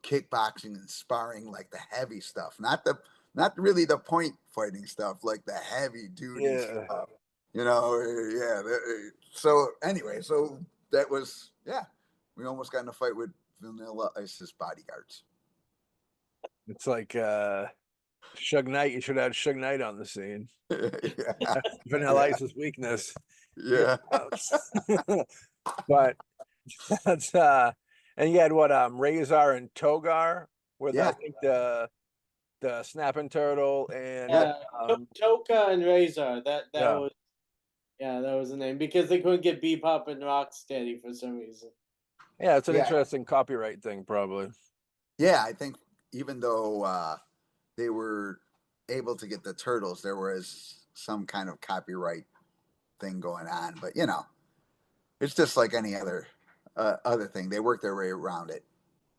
kickboxing and sparring, like the heavy stuff, not really the point fighting stuff, like the heavy duty stuff. Yeah. So anyway, so that was we almost got in a fight with Vanilla Ice's bodyguards. It's like Suge Knight. You should have Suge Knight on the scene. Yeah. Vanilla Ice's weakness. Yeah. But that's and you had what Razor and Togar with I think the snapping turtle and Toka and Razor. That Yeah. was that was the name because they couldn't get Bebop and Rocksteady for some reason. yeah, it's an interesting copyright thing, probably. Yeah, I think even though they were able to get the turtles, there was some kind of copyright thing going on. But it's just like any other thing. They work their way around it.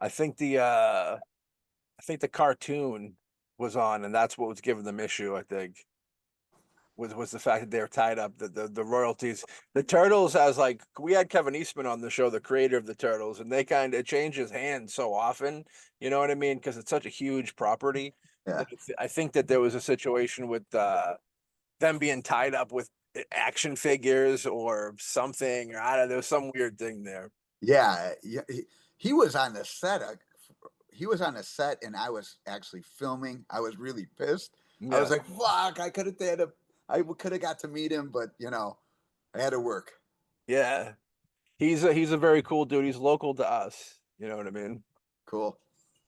I think the cartoon was on, and that's what was giving them issue. I think was the fact that they were tied up the royalties. The Turtles, as like we had Kevin Eastman on the show, the creator of the Turtles, and they kind of changes hands so often. You know what I mean? Because it's such a huge property. Yeah. I think that there was a situation with them being tied up with action figures or something, or I don't know, some weird thing there. Yeah, yeah. He was on the set. He was on the set, and I was actually filming. I was really pissed. I was Yeah. like, "Fuck! I could have got to meet him, but I had to work." Yeah. He's a very cool dude. He's local to us. You know what I mean? Cool.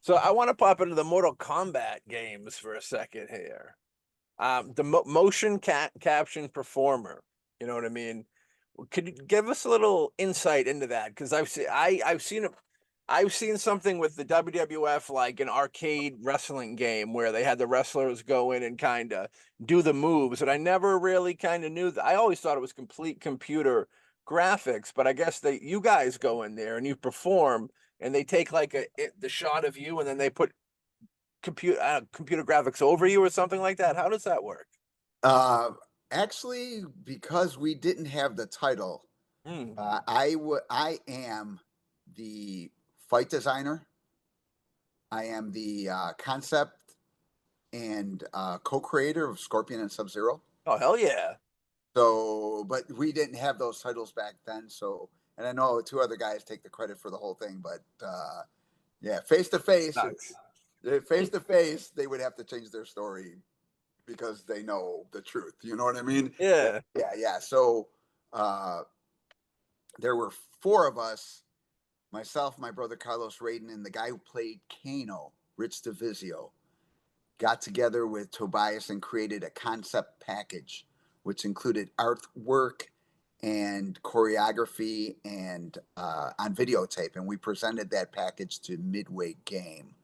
So I want to pop into the Mortal Kombat games for a second here. The motion caption performer. You know what I mean? Could you give us a little insight into that? Because I've seen something with the WWF, like an arcade wrestling game where they had the wrestlers go in and kind of do the moves, and I never really kind of knew that. I always thought it was complete computer graphics, but I guess you guys go in there and you perform, and they take like the shot of you, and then they put computer graphics over you or something like that. How does that work? Uh, Actually, because we didn't have the title, Hmm. I am the fight designer. I am the concept and co-creator of Scorpion and Sub-Zero. Oh, hell yeah. So, but we didn't have those titles back then. So, and I know two other guys take the credit for the whole thing, but yeah, face to face, Nice. face to face, they would have to change their story because they know the truth. You know what I mean? Yeah. Yeah, yeah. So, uh, there were four of us: myself, my brother Carlos Radin, and the guy who played Kano, Rich DeVizio, got together with Tobias and created a concept package, which included artwork and choreography and on videotape. And we presented that package to Midway Game.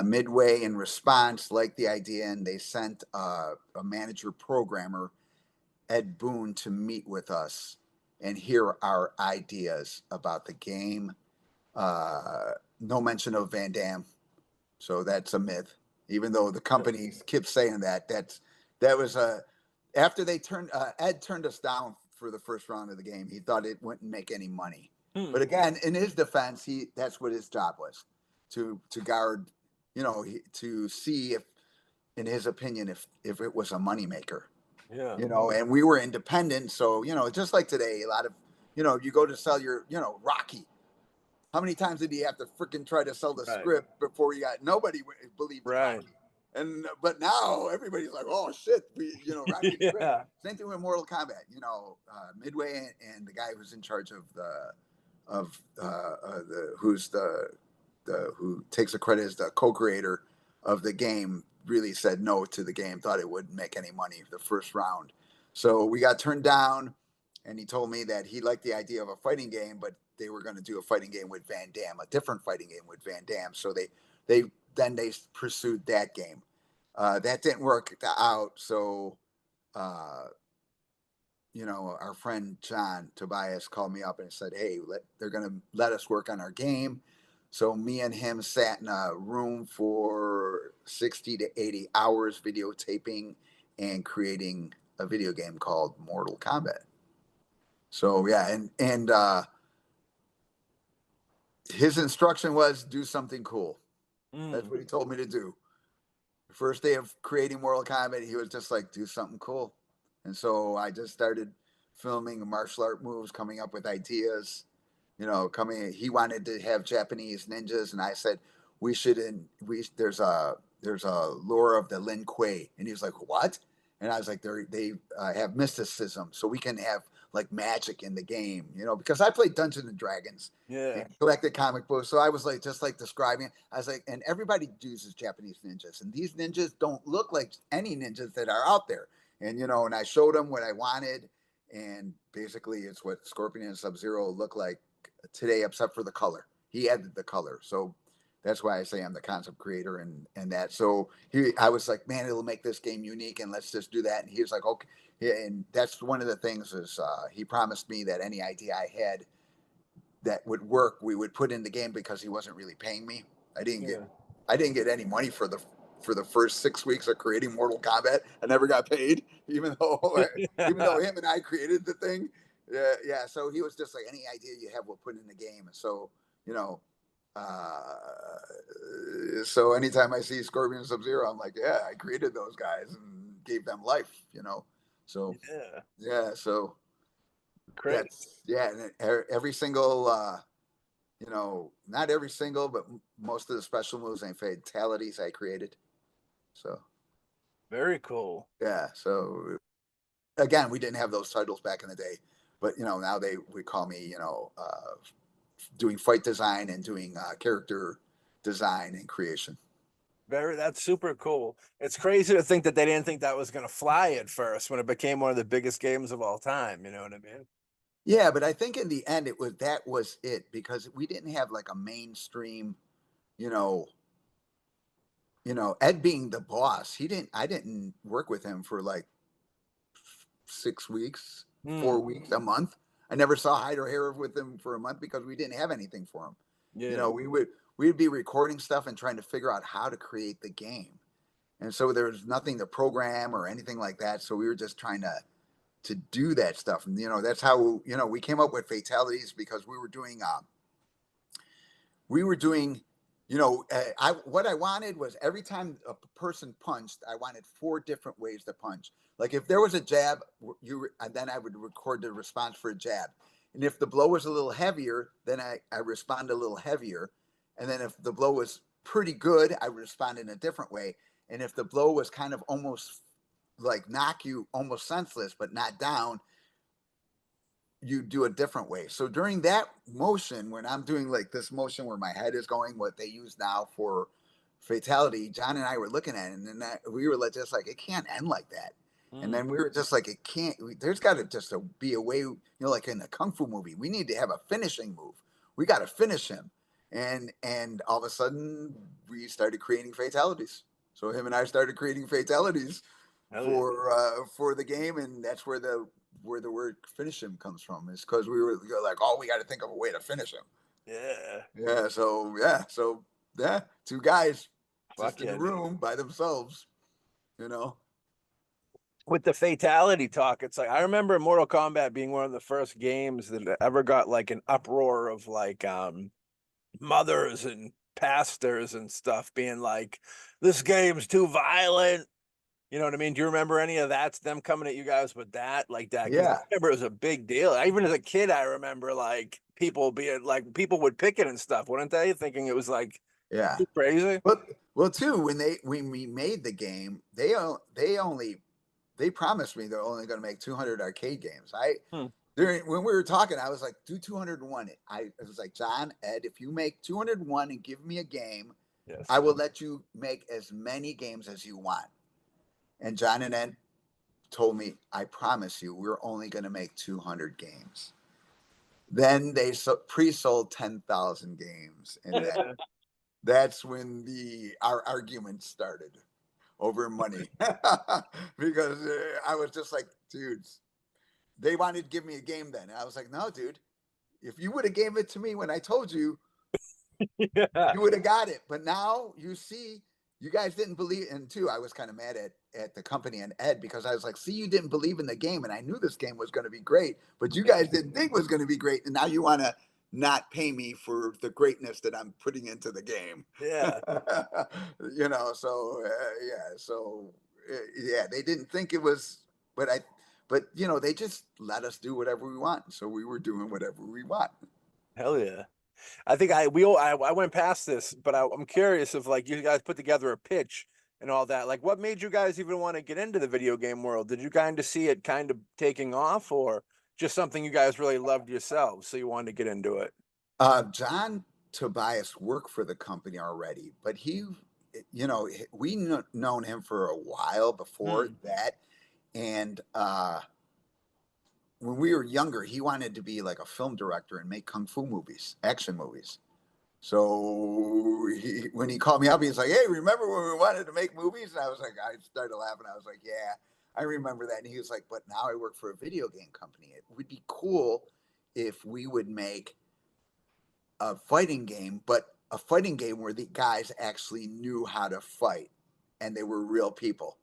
Midway, in response, liked the idea, and they sent a manager programmer, Ed Boone, to meet with us and hear our ideas about the game. No mention of Van Damme, so that's a myth. Even though the company keeps saying that, that was a after they turned Ed turned us down for the first round of the game. He thought it wouldn't make any money. Hmm. But again, in his defense, that's what his job was, to guard, to see if, in his opinion, if it was a moneymaker. Yeah. And we were independent, so just like today, a lot of you go to sell your Rocky. How many times did he have to freaking try to sell the Right. script before he got nobody believed in Right. Rocky? And but now everybody's like, oh shit, Rocky's great. Yeah. Same thing with Mortal Kombat. Midway and the guy who's in charge of the who's the who takes the credit as the co-creator of the game really said no to the game, thought it wouldn't make any money the first round. So we got turned down, and he told me that he liked the idea of a fighting game, but they were going to do a fighting game with Van Damme, a different fighting game with Van Damme. So they pursued that game. That didn't work out. So, uh, our friend John Tobias called me up and said, "Hey, they're going to let us work on our game." So me and him sat in a room for 60 to 80 hours videotaping and creating a video game called Mortal Kombat. So yeah, and his instruction was do something cool. That's Mm. what he told me to do. The first day of creating Mortal Kombat, he was just like, do something cool. And so I just started filming martial art moves, coming up with ideas. He wanted to have Japanese ninjas, and I said we should. There's a lore of the Lin Kuei, and he was like, what? And I was like, they have mysticism, so we can have like magic in the game, because I played Dungeons and Dragons Yeah. and collected comic books. So I was like, just like describing it. I was like, and everybody uses Japanese ninjas, and these ninjas don't look like any ninjas that are out there. And I showed them what I wanted, and basically it's what Scorpion and Sub-Zero look like today, except for the color. He added the color, so that's why I say I'm the concept creator and that. So I was like, man, it'll make this game unique, and let's just do that. And he was like, okay. And that's one of the things is he promised me that any idea I had that would work, we would put in the game because he wasn't really paying me. I didn't get Yeah. I didn't get any money for the first 6 weeks of creating Mortal Kombat. I never got paid, even though him and I created the thing. Yeah, yeah. So he was just like, any idea you have, we'll put in the game. And so you know, so anytime I see Scorpion Sub-Zero, I'm like, yeah, I created those guys and gave them life. So Yeah, yeah, so great. that's yeah, and every single not every single, but most of the special moves and fatalities I created. So Very cool. yeah, so again, we didn't have those titles back in the day, but now they would call me doing fight design and doing character design and creation. That's super cool. It's crazy to think that they didn't think that was going to fly at first when it became one of the biggest games of all time. You know what I mean? Yeah, but I think in the end that was it because we didn't have like a mainstream, you know, Ed being the boss. I didn't work with him for like 6 weeks, Hmm. 4 weeks, a month. I never saw hide or hair with him for a month because we didn't have anything for him. Yeah. We'd be recording stuff and trying to figure out how to create the game. And so there was nothing to program or anything like that. So we were just trying to do that stuff. And that's how we came up with fatalities because we were doing I what I wanted was every time a person punched, I wanted 4 different ways to punch. Like if there was a jab, and then I would record the response for a jab. And if the blow was a little heavier, then I respond a little heavier. And then if the blow was pretty good, I would respond in a different way. And if the blow was kind of almost like knock you almost senseless but not down, you do a different way. So during that motion, when I'm doing like this motion where my head is going, what they use now for fatality, John and I were looking at it, and then we were just like, it can't end like that. And Hmm. then we were just like, it can't. There's got to just be a way, like in a kung fu movie, we need to have a finishing move. We got to finish him, and all of a sudden we started creating fatalities. So him and I started creating fatalities Hell yeah. for the game, and that's where the word finish him comes from. Is because we were like, oh, we got to think of a way to finish him. Yeah. Yeah, 2 guys Fuck just in a yeah, dude. room by themselves. You know. With the fatality talk, it's like I remember Mortal Kombat being one of the first games that ever got like an uproar of like mothers and pastors and stuff being like, this game's too violent. You know what I mean? Do you remember any of that? Them coming at you guys with that like that? Because I Yeah, remember it was a big deal. Even as a kid, I remember like people would pick it and stuff, wouldn't they? Thinking it was like yeah. too crazy. Well, too, when we made the game, they promised me they're only going to make 200 arcade games. Hmm. During when we were talking, I was like, do 201. I was like, John, Ed, if you make 201 and give me a game, I Yes. will let you make as many games as you want. And John and Ed told me, I promise you, we're only going to make 200 games. Then they pre-sold 10,000 games, and that's when our argument started over money because I was just like, dudes, they wanted to give me a game then. And I was like, no, dude, if you would have gave it to me when I told you, Yeah. you would have got it. But now you see, you guys didn't believe. And too, I was kind of mad at the company and Ed because I was like, see, you didn't believe in the game, and I knew this game was going to be great, but you guys didn't think it was going to be great, and now you want to not pay me for the greatness that I'm putting into the game. Yeah. Yeah, they didn't think it was, but they just let us do whatever we want, so we were doing whatever we want. Hell yeah. I think I went past this, but I'm curious if like you guys put together a pitch and all that. Like, what made you guys even want to get into the video game world? Did you kind of see it kind of taking off, or just something you guys really loved yourselves, so you wanted to get into it? John Tobias worked for the company already, but we known him for a while before Hmm. that, and when we were younger, he wanted to be like a film director and make kung fu movies, action movies. So when he called me up, he's like, "Hey, remember when we wanted to make movies?" And I started laughing. I was like, "Yeah, I remember that." And he was like, "But now I work for a video game company. It would be cool if we would make a fighting game, but a fighting game where the guys actually knew how to fight and they were real people."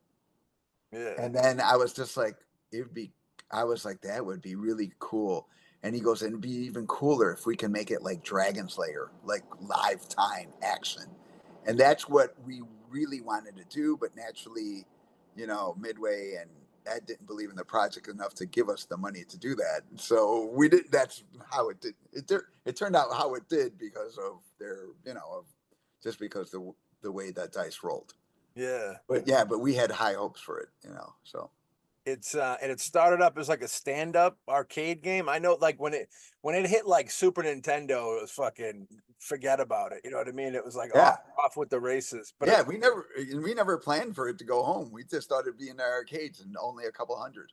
Yeah. And then I was just like, it'd be, I was like, that would be really cool. And he goes, and it'd be even cooler if we can make it like Dragon Slayer, like live time action. And that's what we really wanted to do. But naturally, Midway and Ed didn't believe in the project enough to give us the money to do that. So we did. That's how it did. It turned out how it did because of their, just because the way that dice rolled. Yeah. But yeah, but we had high hopes for it, So It's and it started up as like a stand-up arcade game. I know, like when it hit like Super Nintendo, it was fucking forget about it. You know what I mean? It was like yeah, off with the races. But yeah. We never planned for it to go home. We just thought it'd be in the arcades and only a couple hundred.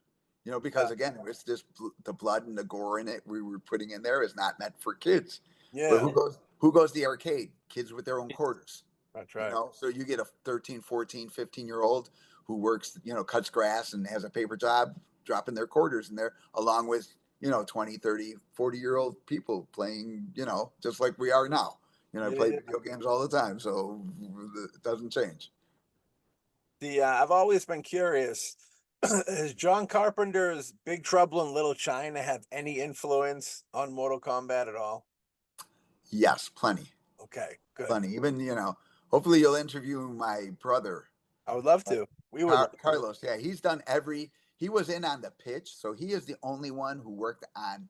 Because again, it's just the blood and the gore in it we were putting in there is not meant for kids. But yeah, who goes to the arcade? Kids with their own quarters. that's right. So you get a 13, 14, 15-year-old who works, cuts grass and has a paper job, dropping their quarters in there, along with 20, 30, 40-year-old people playing, just like we are now. I play Yeah. video games all the time, so it doesn't change. I've always been curious. Has John Carpenter's Big Trouble in Little China have any influence on Mortal Kombat at all? Yes, plenty. Okay, good. Funny. Even, hopefully you'll interview my brother, I would love to. We would love to. Carlos. Yeah, he was in on the pitch. So he is the only one who worked on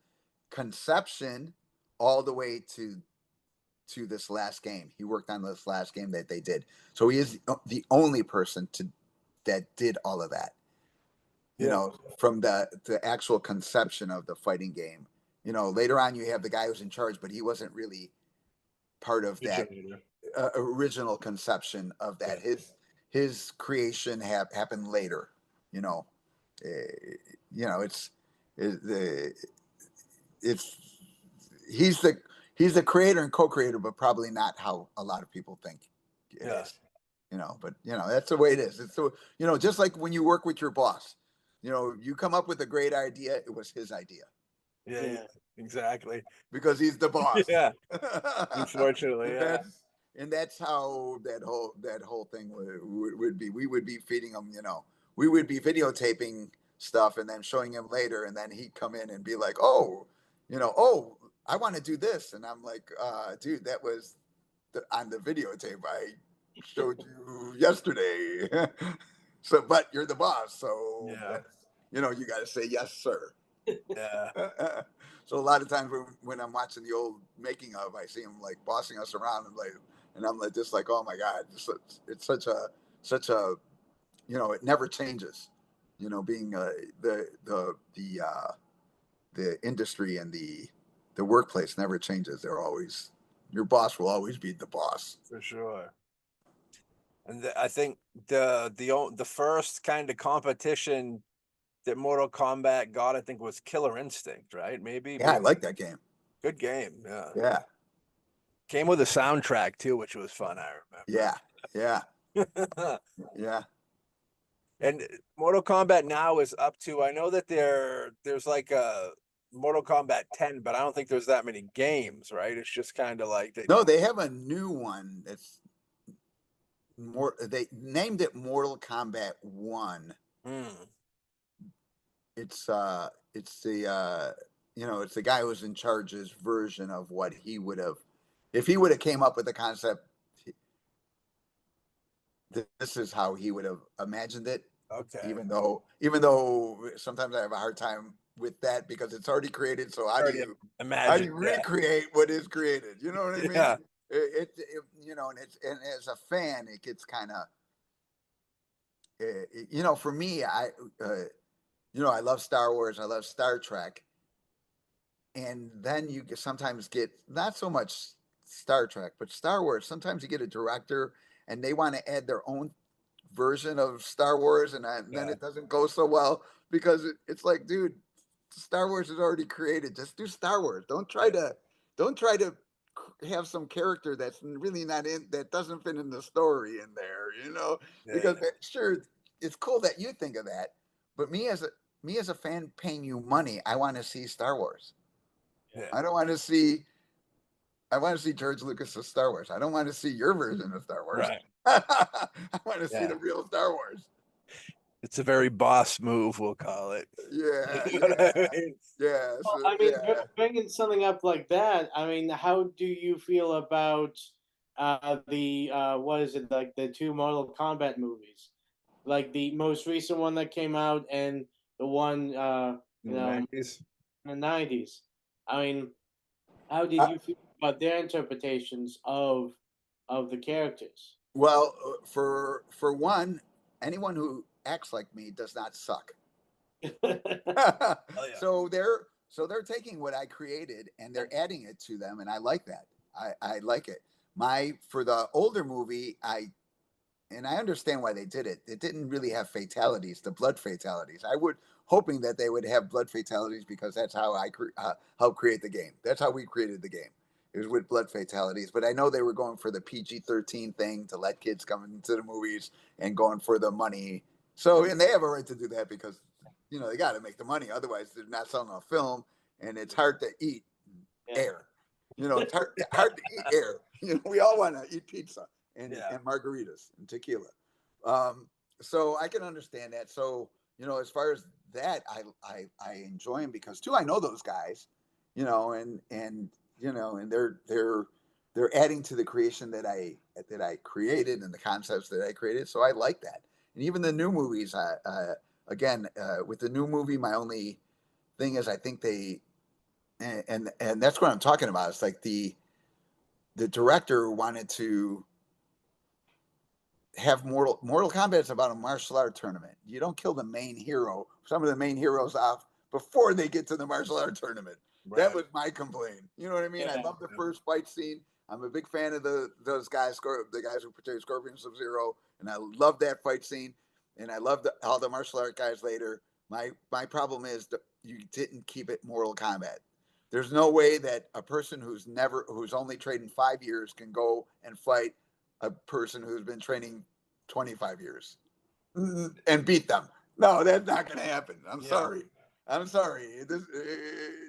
conception all the way to this last game. He worked on this last game that they did. So he is the only person that did all of that. From the actual conception of the fighting game. Later on you have the guy who's in charge, but he wasn't really part of that original conception of that. His creation happened later. It's he's the creator and co-creator, but probably not how a lot of people think it is. But that's the way it is. It's so just like when you work with your boss, you come up with a great idea. It was his idea. Yeah, exactly. Because he's the boss. Yeah. Unfortunately, and that's how that whole thing would be. We would be feeding him, we would be videotaping stuff and then showing him later, and then he'd come in and be like, oh, I want to do this, and I'm like, dude, that was on the videotape I showed you yesterday. So, but you're the boss, so you got to say yes, sir. Yeah. So a lot of times when I'm watching the old making of, I see him like bossing us around and I'm like just like, oh my God, it's such a it never changes. Being the industry and the workplace never changes. Your boss will always be the boss. For sure. And I think the first kind of competition that Mortal Kombat got, I think, was Killer Instinct, right? Maybe. Yeah, I like that game. Good game. Yeah. Yeah. Came with a soundtrack too, which was fun. I remember. Yeah. Yeah. And Mortal Kombat now is up to, I know that there's like a Mortal Kombat 10, but I don't think there's that many games, right? It's just kind of like No, they have a new one that's more. They named it Mortal Kombat 1. It's the it's the guy who was in charge's version of what he would have, if he would have came up with the concept. This is how he would have imagined it. Okay. Even though sometimes I have a hard time with that because it's already created. So how do you recreate what is created? You know what I mean? Yeah. And as a fan, it gets kind of, for me, I love Star Wars. I love Star Trek. And then you sometimes get not so much Star Trek, but Star Wars. Sometimes you get a director and they want to add their own version of Star Wars, and then it doesn't go so well because it's like, dude, Star Wars is already created. Just do Star Wars. Don't try to have some character that's really not that doesn't fit in the story in there, because sure, it's cool that you think of that, but me as a fan paying you money, I want to see Star Wars. I don't want to see. I want to see George Lucas's Star Wars. I don't want to see your version of Star Wars. Right. I want to see the real Star Wars. It's a very boss move, we'll call it. Yeah. Well, bringing something up like that, how do you feel about the what is it, like the two Mortal Kombat movies? like the most recent one that came out and the one In you the know 90s. in the 90s. I mean, how did Uh, you feel about their interpretations of the characters? well, for one, anyone who acts like me does not suck. Oh yeah. So they're taking what I created and they're adding it to them, and I like that. I like it. For the older movie, I understand why they did it. It didn't really have fatalities, the blood fatalities. I would hoping that they would have blood fatalities because that's how I helped create the game. That's how we created the game. It was with blood fatalities. But I know they were going for the PG-13 thing to let kids come into the movies and going for the money. So, and they have a right to do that because they got to make the money. Otherwise, they're not selling a film, and it's hard to eat Yeah. air. It's hard to eat air. We all want to eat pizza and margaritas and tequila. So I can understand that. So as far as that, I enjoy them because too I know those guys, and they're adding to the creation that I created and the concepts that I created. So I like that. And even the new movies, again, with the new movie, my only thing is I think they and that's what I'm talking about. It's like the director wanted to have Mortal Kombat is about a martial art tournament. You don't kill the main hero, some of the main heroes off before they get to the martial art tournament. Right. That was my complaint. You know what I mean? I Yeah. love the first fight scene. I'm a big fan of those guys, the guys who portray Scorpion Sub-Zero, and I love that fight scene. And I love all the martial art guys later. My problem is that you didn't keep it Mortal Kombat. There's no way that a person who's only trained 5 years can go and fight a person who's been training 25 years and beat them. No, that's not going to happen. I'm sorry.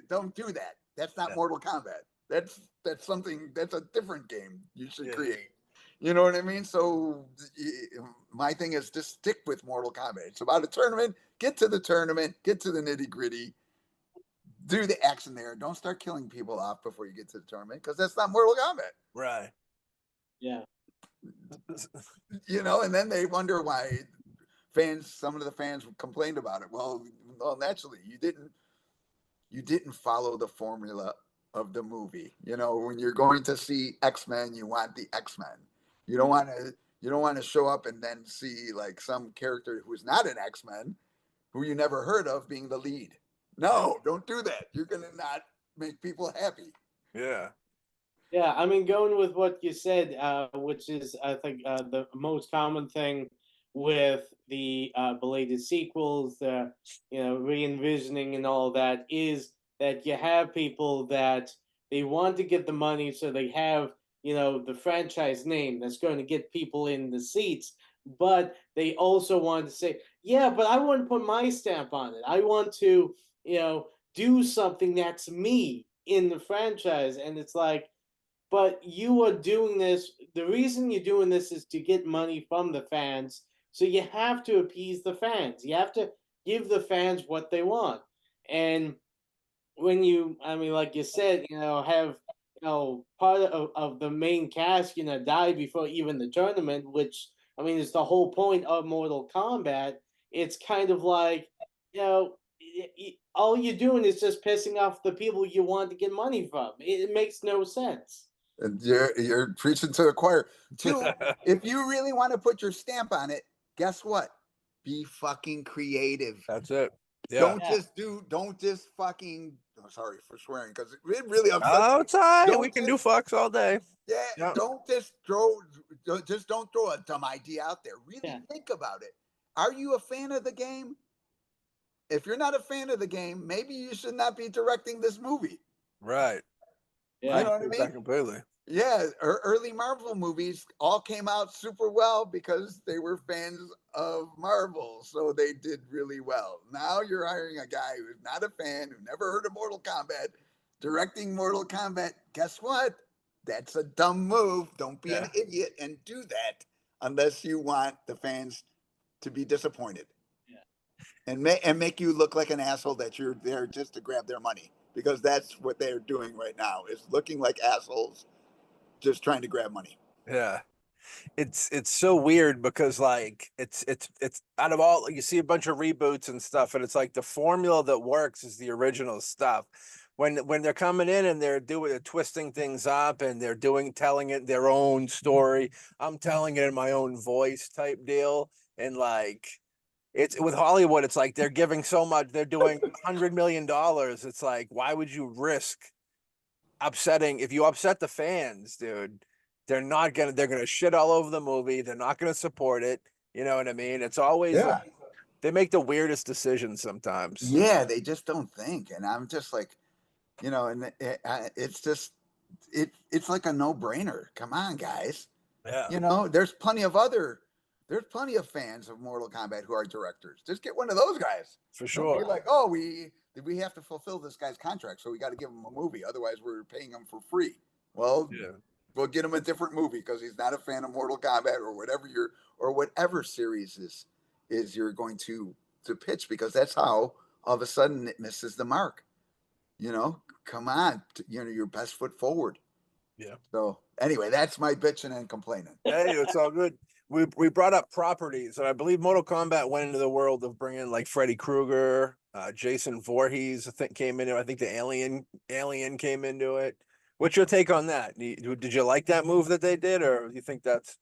Don't do that. That's not Mortal Kombat. That's something. That's a different game you should create. You know what I mean? So my thing is just stick with Mortal Kombat. It's about a tournament. Get to the tournament. Get to the nitty gritty. Do the action there. Don't start killing people off before you get to the tournament because that's not Mortal Kombat. Right. Yeah. And then they wonder why some of the fans complained about it. Well, naturally, you didn't follow the formula of the movie. When you're going to see X-Men, you want the X-Men. You don't want to show up and then see like some character who's not an X-Men, who you never heard of, being the lead. No, don't do that. You're gonna not make people happy. Yeah. Yeah, I mean, going with what you said, which is, I think, the most common thing with the belated sequels, the re-envisioning and all that, is that you have people that they want to get the money, so they have the franchise name that's going to get people in the seats, but they also want to say, yeah, but I want to put my stamp on it. I want to, do something that's me in the franchise, and it's like, but you are doing this. The reason you're doing this is to get money from the fans. So you have to appease the fans. You have to give the fans what they want. And when I mean, like you said, have part of the main cast, die before even the tournament, which I mean is the whole point of Mortal Kombat. It's kind of like, all you're doing is just pissing off the people you want to get money from. It makes no sense. And you're preaching to the choir. Two, if you really want to put your stamp on it, guess what? Be fucking creative. That's it. Yeah. Don't just fucking, sorry for swearing because it really upsets me. Oh, it's all right. We can do fucks all day. Yeah, Yep. don't throw a dumb idea out there. Really think about it. Are you a fan of the game? If you're not a fan of the game, maybe you should not be directing this movie. Right. Yeah. You know what I mean? Completely. Yeah, early Marvel movies all came out super well because they were fans of Marvel, so they did really well. Now you're hiring a guy who's not a fan, who never heard of Mortal Kombat, directing Mortal Kombat. Guess what? That's a dumb move. Don't be an idiot and do that unless you want the fans to be disappointed. Yeah. And make you look like an asshole that you're there just to grab their money, because that's what they're doing right now, is looking like assholes just trying to grab money. Yeah. It's so weird because like it's out of all you see a bunch of reboots and stuff, and it's like the formula that works is the original stuff. When they're coming in and they're twisting things up and they're telling it their own story, I'm telling it in my own voice type deal. And like it's with Hollywood, it's like they're giving so much, they're doing $100 million. It's like, why would you risk upsetting if you upset the fans, dude? They're gonna shit all over the movie. They're not gonna support it. You know what I mean? It's always Yeah. they make the weirdest decisions sometimes. Yeah, they just don't think, and I'm just like, and it's just it's like a no brainer. Come on, guys. Yeah, There's plenty of fans of Mortal Kombat who are directors. Just get one of those guys. for Don't be sure. like, oh, we have to fulfill this guy's contract, so we got to give him a movie. Otherwise, we're paying him for free. Well, Yeah. we'll get him a different movie because he's not a fan of Mortal Kombat or whatever series is you're going to pitch, because that's how all of a sudden it misses the mark. Come on, your best foot forward. Yeah. So anyway, that's my bitching and complaining. Hey, it's all good. We brought up properties, and I believe Mortal Kombat went into the world of bringing like Freddy Krueger, Jason Voorhees. I think came into. I think the Alien came into it. What's your take on that? Did you like that move that they did, or do you think that's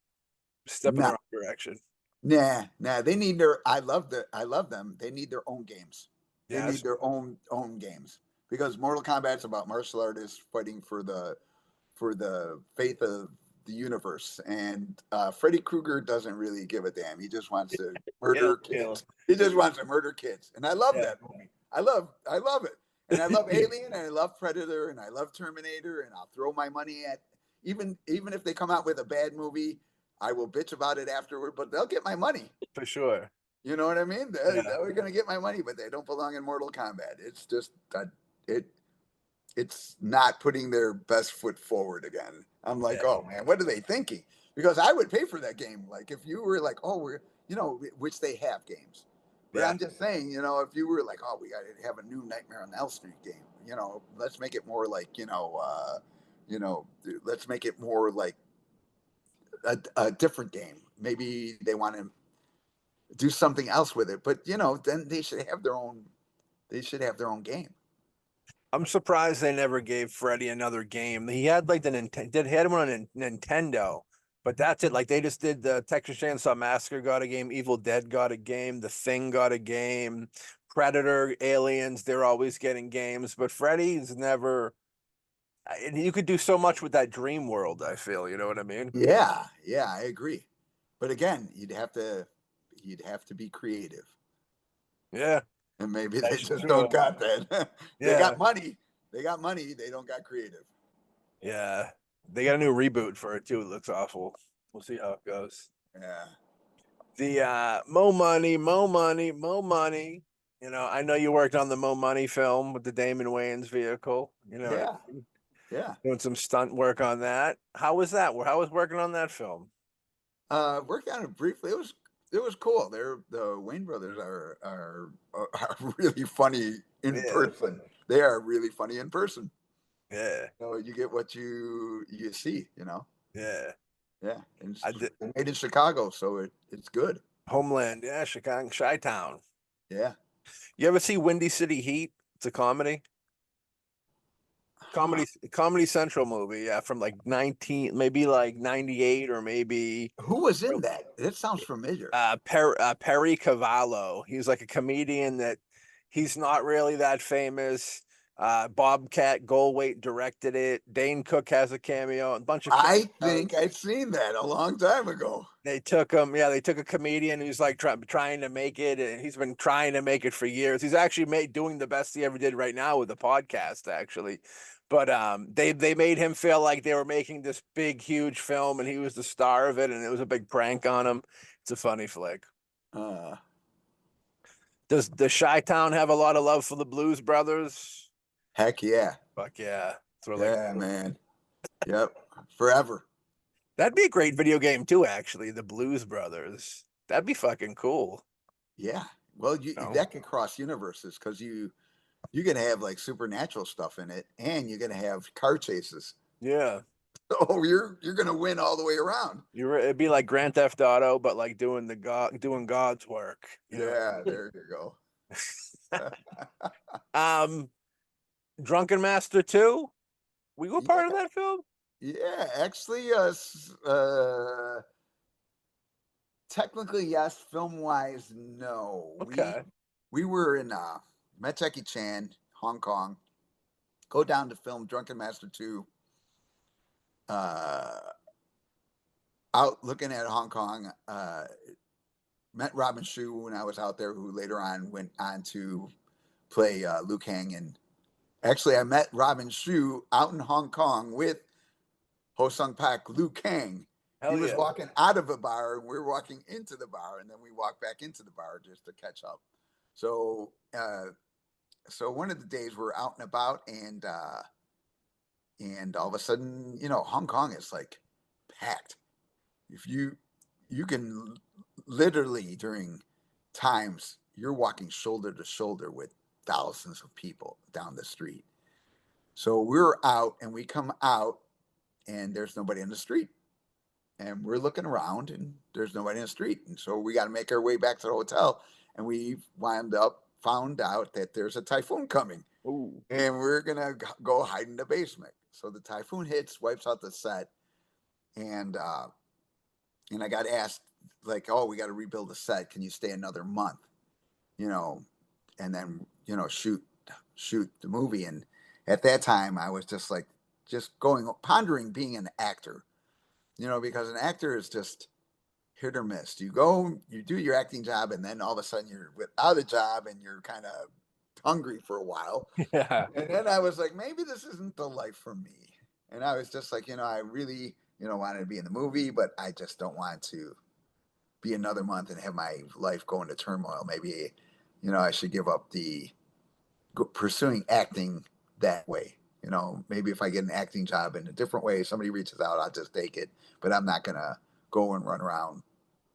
a step in the No, wrong direction? nah. They need I love them. They need their own games. They Yes. need their own games, because Mortal Kombat's about martial artists fighting for the faith of the universe, and Freddy Krueger doesn't really give a damn. He just wants to murder kids. He just wants to murder kids, and I love that movie. I love it, and I love Alien, and I love Predator, and I love Terminator, and I'll throw my money at even if they come out with a bad movie. I will bitch about it afterward, but they'll get my money. For sure. You know what I mean? They're going to get my money, but they don't belong in Mortal Kombat. It's just it's not putting their best foot forward again. I'm like, oh man, what are they thinking? Because I would pay for that game. Like if you were like, oh, which they have games. But I'm just saying, if you were like, oh, we got to have a new Nightmare on Elm Street game, let's make it more like, let's make it more like a different game. Maybe they want to do something else with it, but then they should have their own. They should have their own game. I'm surprised they never gave Freddy another game. He had like the Nintendo, he had one on Nintendo, but that's it. Like they just did the Texas Chainsaw Massacre got a game, Evil Dead got a game, The Thing got a game, Predator, Aliens, they're always getting games, but Freddy's never. And you could do so much with that dream world, I feel, you know what I mean? Yeah, I agree. But again, you'd have to be creative. Yeah. And maybe they That's just true. don't got that. They Yeah. got money. They don't got creative. Yeah. They got a new reboot for it too. It looks awful. We'll see how it goes. Yeah. The Mo Money, Mo Money, Mo Money. I know you worked on the Mo Money film with the Damon Wayans vehicle. Yeah. Doing some stunt work on that. How was that? How was working on that film? Worked on it briefly. It was cool. The Wayne brothers are really funny in person. They are really funny in person. Yeah. You get what you see. Yeah. Yeah. And they made in Chicago, so it's good. Homeland. Yeah. Chicago, Chi-Town. Yeah. You ever see Windy City Heat? It's a comedy. Comedy Central movie, yeah, from like 98 or maybe. Who was in that? That sounds familiar. Perry Cavallo. He's like a comedian that he's not really that famous. Bobcat Goldthwait directed it. Dane Cook has a cameo. A bunch of. I think I've seen that a long time ago. They took him. Yeah, they took a comedian who's like trying to make it, and he's been trying to make it for years. He's actually doing the best he ever did right now with the podcast, actually. But they made him feel like they were making this big, huge film, and he was the star of it, and it was a big prank on him. It's a funny flick. Does Chi-Town have a lot of love for the Blues Brothers? Heck yeah. Fuck yeah. Yeah, man. Yep. Forever. That'd be a great video game too, actually. The Blues Brothers. That'd be fucking cool. Yeah. Well, that can cross universes, because you're gonna have like supernatural stuff in it, and you're gonna have car chases. Yeah. So you're gonna win all the way around. It'd be like Grand Theft Auto, but like doing God's work. You know. Yeah, there you go. Um, Drunken Master 2. We were part of Yeah, that film. yeah. Actually, technically yes. Film wise, no. Okay. We were in met Jackie Chan, Hong Kong. Go down to film Drunken Master 2. Uh, out looking at Hong Kong. Met Robin Shu when I was out there, who later on went on to play Liu Kang. And actually, I met Robin Shu out in Hong Kong with Ho Sung Pak, Liu Kang. He Hell was yeah. walking out of a bar, and we were walking into the bar, and then we walked back into the bar just to catch up. So, so one of the days we're out and about, and all of a sudden, Hong Kong is like packed. If you can literally during times you're walking shoulder to shoulder with thousands of people down the street. So we're out and we come out and there's nobody in the street. And we're looking around and there's nobody in the street. And so we got to make our way back to the hotel. And we found out that there's a typhoon coming. Ooh. And we're going to go hide in the basement. So the typhoon hits, wipes out the set. And I got asked, like, oh, we got to rebuild the set. Can you stay another month? And then, shoot the movie. And at that time, I was just like, pondering being an actor, because an actor is just hit or miss. You go, you do your acting job, and then all of a sudden you're without a job and you're kind of hungry for a while. Yeah. And then I was like, maybe this isn't the life for me. And I was just like, I really, wanted to be in the movie, but I just don't want to be another month and have my life go into turmoil. Maybe, I should give up pursuing acting that way. Maybe if I get an acting job in a different way, somebody reaches out, I'll just take it. But I'm not gonna go and run around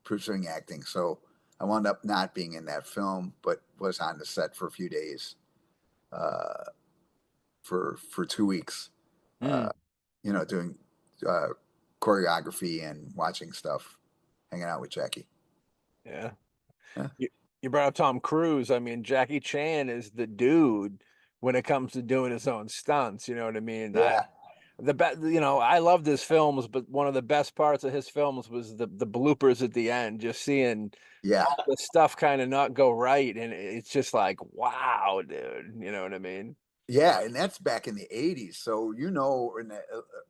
pursuing acting. So I wound up not being in that film, but was on the set for a few days, for 2 weeks, Mm. doing choreography and watching stuff, hanging out with Jackie. Yeah. Yeah. You brought up Tom Cruise. I mean, Jackie Chan is the dude when it comes to doing his own stunts. You know what I mean? Yeah. I loved his films, but one of the best parts of his films was the bloopers at the end, just seeing Yeah. all the stuff kind of not go right. And it's just like, wow, dude. You know what I mean? Yeah, and that's back in the 80s. So, in the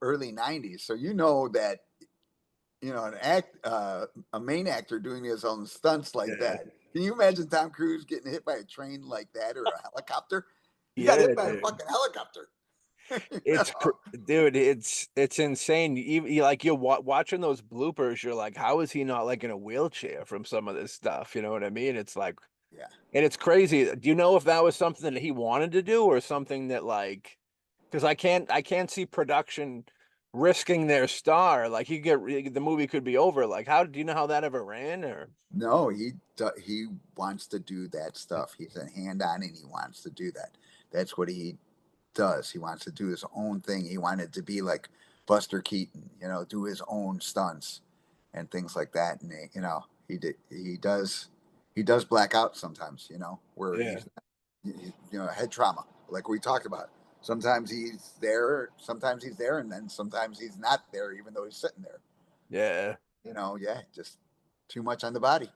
early 90s. So, that, a main actor doing his own stunts like Yeah. that. Can you imagine Tom Cruise getting hit by a train like that or a helicopter? He got Yeah, hit by a dude. fucking helicopter. Dude, it's insane. Like you're watching those bloopers, you're like, how is he not like in a wheelchair from some of this stuff? You know what I mean? It's like, Yeah. and it's crazy. Do you know if that was something that he wanted to do or something that like, because I can't see production risking their star. Like the movie could be over. Like, how do you know how that ever ran? Or No, he wants to do that stuff. He's a hand-on and he wants to do that. That's what he does. He wants to do his own thing. He wanted to be like Buster Keaton, do his own stunts and things like that. And he does black out sometimes, where yeah, head trauma, like we talked about. Sometimes he's there, and then sometimes he's not there, even though he's sitting there. yeah. Yeah, just too much on the body.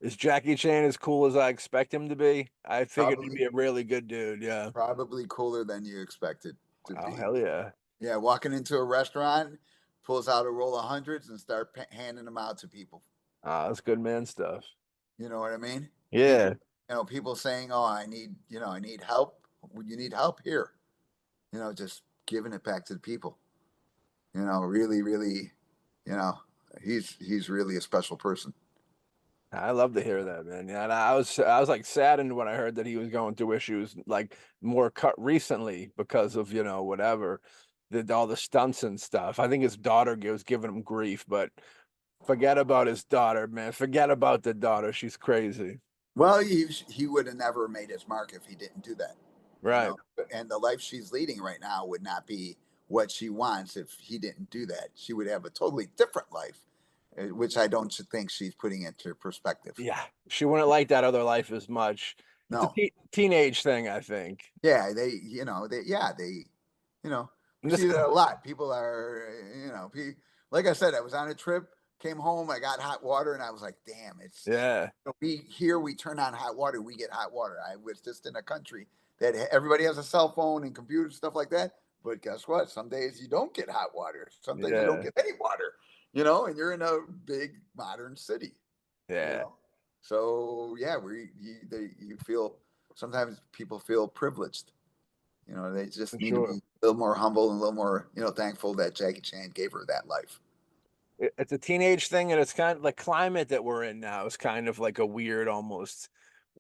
Is Jackie Chan as cool as I expect him to be? I figured he'd Probably, be a really good dude. Yeah. probably cooler than you expected to Oh, be. hell yeah. Yeah, walking into a restaurant, pulls out a roll of hundreds and start handing them out to people. Ah, that's good man stuff. You know what I mean? People, Yeah. people saying, "Oh, I need help." Well, you need help here. Just giving it back to the people. Really, really, you know, he's really a special person. I love to hear that, man. Yeah, and I was like saddened when I heard that he was going through issues like more cut recently because of, whatever, all the stunts and stuff. I think his daughter was giving him grief, but forget about his daughter, man. Forget about the daughter. She's crazy. Well, he would have never made his mark if he didn't do that. Right. And the life she's leading right now would not be what she wants if he didn't do that. She would have a totally different life, which I don't think she's putting into perspective. Yeah, she wouldn't like that other life as much. It's a No. teenage thing, I think. Yeah, we This see that a lot. People are, like I said, I was on a trip, came home, I got hot water, and I was like, damn, yeah, we turn on hot water, we get hot water. I was just in a country that everybody has a cell phone and computers, stuff like that. But guess what? Some days you don't get hot water. Sometimes you don't yeah, get any water, and you're in a big modern city, you yeah, know. So yeah, you feel sometimes people feel privileged. They just for need to be sure. a little more humble and a little more, thankful that Jackie Chan gave her that life. It's a teenage thing, and it's kind of the climate that we're in now is kind of like a weird, almost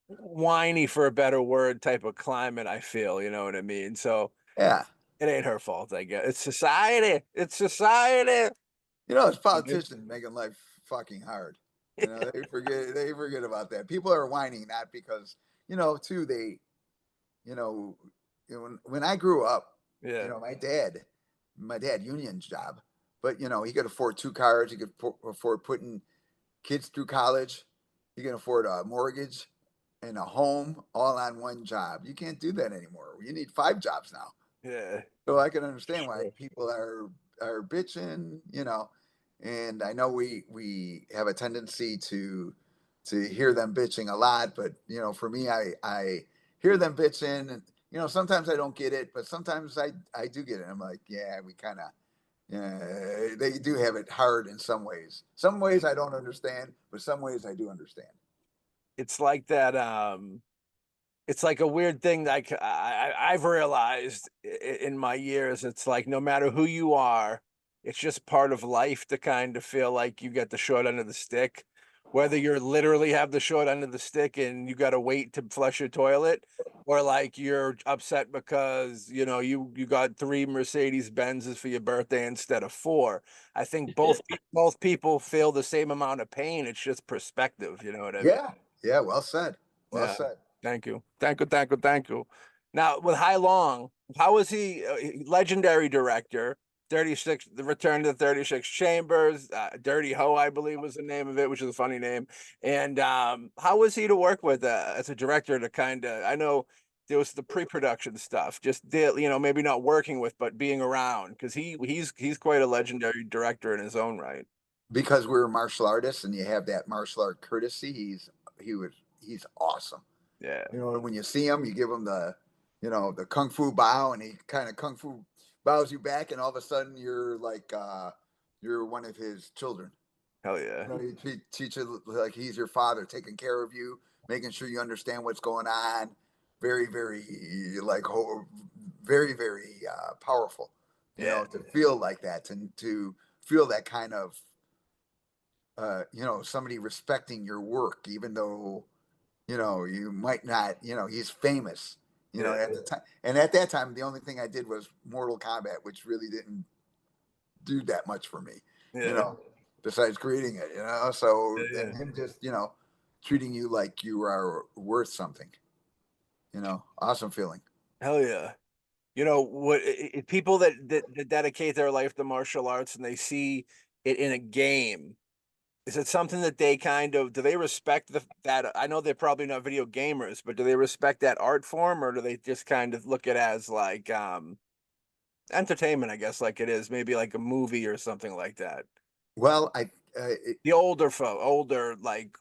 whiny, for a better word, type of climate. I feel, you know what I mean? So Yeah. it ain't her fault, I guess. It's society. It's society. It's politicians making life fucking hard. They forget about that. People are whining not because, too, you know, when I grew up, Yeah, my dad union job, but he could afford two cars, he could afford putting kids through college, he can afford a mortgage and a home all on one job. You can't do that anymore. You need five jobs now. yeah, So I can understand why sure. people are bitching, and I know we have a tendency to hear them bitching a lot, but for me, I hear them bitching, and sometimes I don't get it, but sometimes I do get it. I'm like, yeah, we kind of, yeah, they do have it hard in some ways. Some ways I don't understand, but some ways I do understand. It's like that. It's like a weird thing. Like I've realized in my years, it's like no matter who you are, it's just part of life to kind of feel like you get the short end of the stick. Whether you're literally have the short end of the stick and you got to wait to flush your toilet, or like you're upset because you got three Mercedes Benzes for your birthday instead of four. I think both people feel the same amount of pain. It's just perspective. You know what I mean? Yeah, yeah, well said, well Yeah. said. Thank you. Thank you. Thank you. Thank you. Now, with Hai Long, how was he? Legendary director, 36, The Return to the 36 Chambers, Dirty Ho, I believe was the name of it, which is a funny name. And how was he to work with as a director to kind of, I know there was the pre-production stuff, just, maybe not working with, but being around, because he's quite a legendary director in his own right. Because we're martial artists and you have that martial art courtesy, he's awesome. Yeah. When you see him, you give him the kung fu bow, and he kind of kung fu bows you back, and all of a sudden you're like you're one of his children. Hell yeah. You teach it like he's your father, taking care of you, making sure you understand what's going on. Very, very very, very powerful. Yeah. To feel like that, to feel that kind of somebody respecting your work, even though you might not, he's famous, Yeah. at the time. And at that time, the only thing I did was Mortal Kombat, which really didn't do that much for me, you Yeah. know, besides creating it, So, Yeah. and him just, treating you like you are worth something, awesome feeling. Hell yeah. What people that dedicate their life to martial arts and they see it in a game, is it something that they kind of do they respect that? I know they're probably not video gamers, but do they respect that art form, or do they just kind of look at it as like entertainment, I guess, like it is, maybe like a movie or something like that? Well, The older like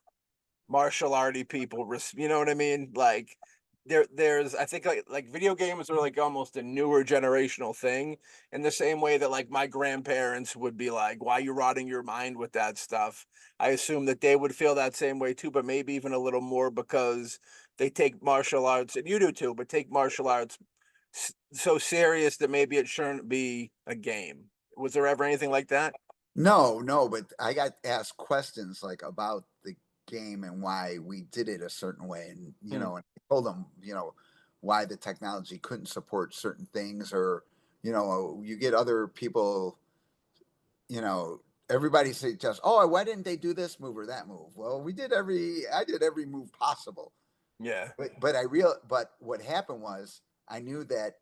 martial arty people, you know what I mean? Like there's I think like video games are like almost a newer generational thing, in the same way that like my grandparents would be like, why you rotting your mind with that stuff? I assume that they would feel that same way too, but maybe even a little more because they take martial arts, and you do too, but take martial arts so serious that maybe it shouldn't be a game. Was there ever anything like that? no, no, but I got asked questions like about the game and why we did it a certain way, and Hmm. and I told them, why the technology couldn't support certain things, or you get other people, you know, everybody suggests, oh, why didn't they do this move or that move? Well, I did every move possible, Yeah. but what happened was I knew that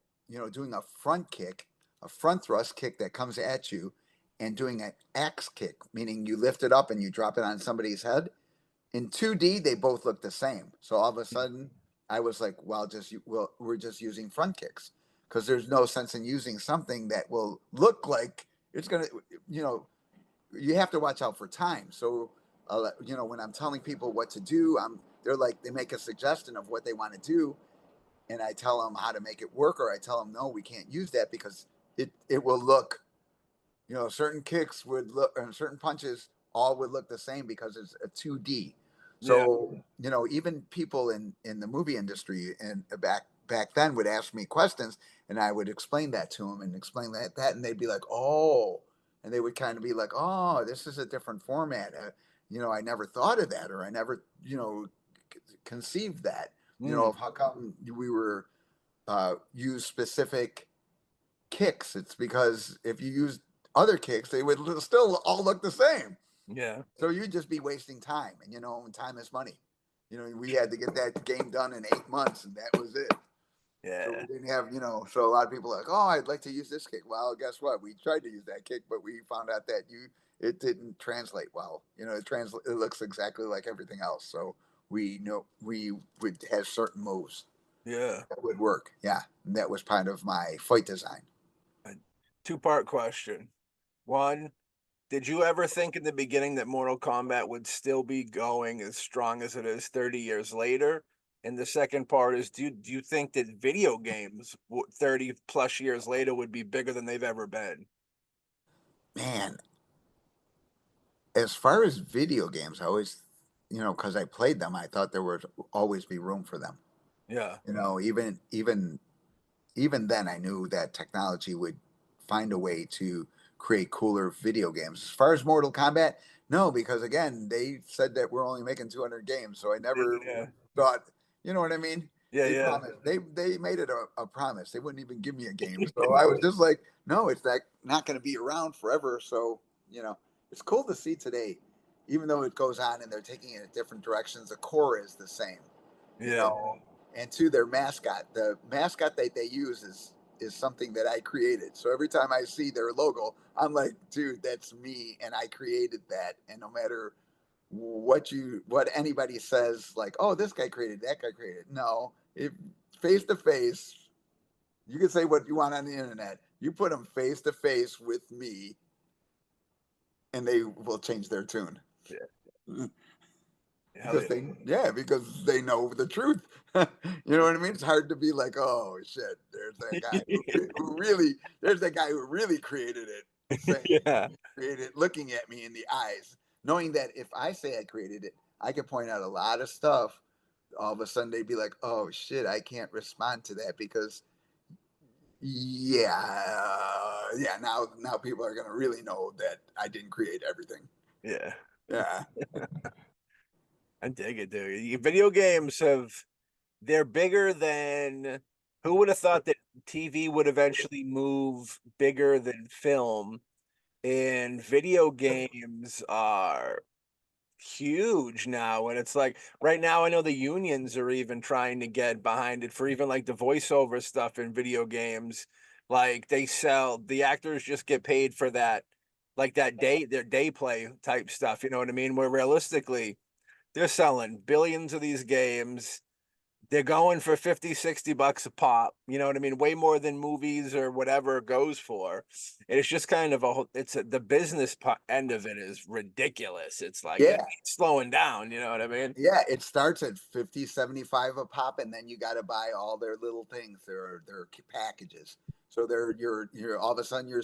doing a front kick a front thrust kick that comes at you and doing an axe kick, meaning you lift it up and you drop it on somebody's head. In 2D, they both look the same. So all of a sudden, I was like, well, we're just using front kicks because there's no sense in using something that will look like it's going to, you know, you have to watch out for time. So, you know, when I'm telling people what to do, they're like, they make a suggestion of what they want to do. And I tell them how to make it work, or I tell them, no, we can't use that because it will look, you know, certain kicks would look and certain punches all would look the same because it's a 2D. Yeah. So, you know, even people in the movie industry and back then would ask me questions and I would explain that to them and explain that and they'd be like, "Oh." And they would kind of be like, "Oh, this is a different format. You know, I never thought of that or I never, you know, conceived that. You know, Mm. of how come we were use specific kicks. It's because if you use other kicks, they would still all look the same. Yeah. So you'd just be wasting time, and you know, time is money. You know, we had to get that game done in 8 months, and that was it. So Yeah. we didn't have, you know, so a lot of people are like, oh, I'd like to use this kick. Well, guess what? We tried to use that kick, but we found out that it didn't translate well. You know, it looks exactly like everything else. So we know we would have certain moves Yeah. that would work. Yeah, and that was part of my fight design. A two-part question. One, did you ever think in the beginning that Mortal Kombat would still be going as strong as it is 30 years later? And the second part is, do you think that video games 30 plus years later would be bigger than they've ever been? Man, as far as video games, I always, you know, because I played them, I thought there would always be room for them. Yeah. You know, even then, I knew that technology would find a way to create cooler video games. As far as Mortal Kombat, no, because again, they said that we're only making 200 games, so I never Yeah. thought, you know what I mean? Yeah. They Yeah. promised. They made it a promise. They wouldn't even give me a game, so I was just like, no, it's not going to be around forever. So you know, it's cool to see today, even though it goes on and they're taking it in different directions. The core is the same, you Yeah. know, and to their mascot. The mascot that they use is something that I created. So every time I see their logo, I'm like, dude, that's me, and I created that. And no matter what anybody says, like, oh, this guy created, that guy created. No, if face to face, you can say what you want on the internet. You put them face to face with me, and they will change their tune. Yeah. Hell Because yeah. because they know the truth. You know what I mean? It's hard to be like, oh shit, there's that guy who really there's that guy who really created it, saying Yeah. created looking at me in the eyes, knowing that if I say I created it, I can point out a lot of stuff. All of a sudden they'd be like, oh shit, I can't respond to that because yeah, now people are gonna really know that I didn't create everything. Yeah. Yeah. I dig it, dude. Video games they're bigger than who would have thought that TV would eventually move bigger than film, and video games are huge now, and it's like right now I know the unions are even trying to get behind it for even like the voiceover stuff in video games. Like they sell the actors just get paid for that, like that their day play type stuff, you know what I mean? Where realistically, they're selling billions of these games. They're going for 50, 60 bucks a pop. You know what I mean? Way more than movies or whatever it goes for. And it's just kind of the business end of it is ridiculous. It's like it Yeah. ain't slowing down. You know what I mean? Yeah, it starts at 50, 75 a pop, and then you got to buy all their little things, their packages. So you're all of a sudden you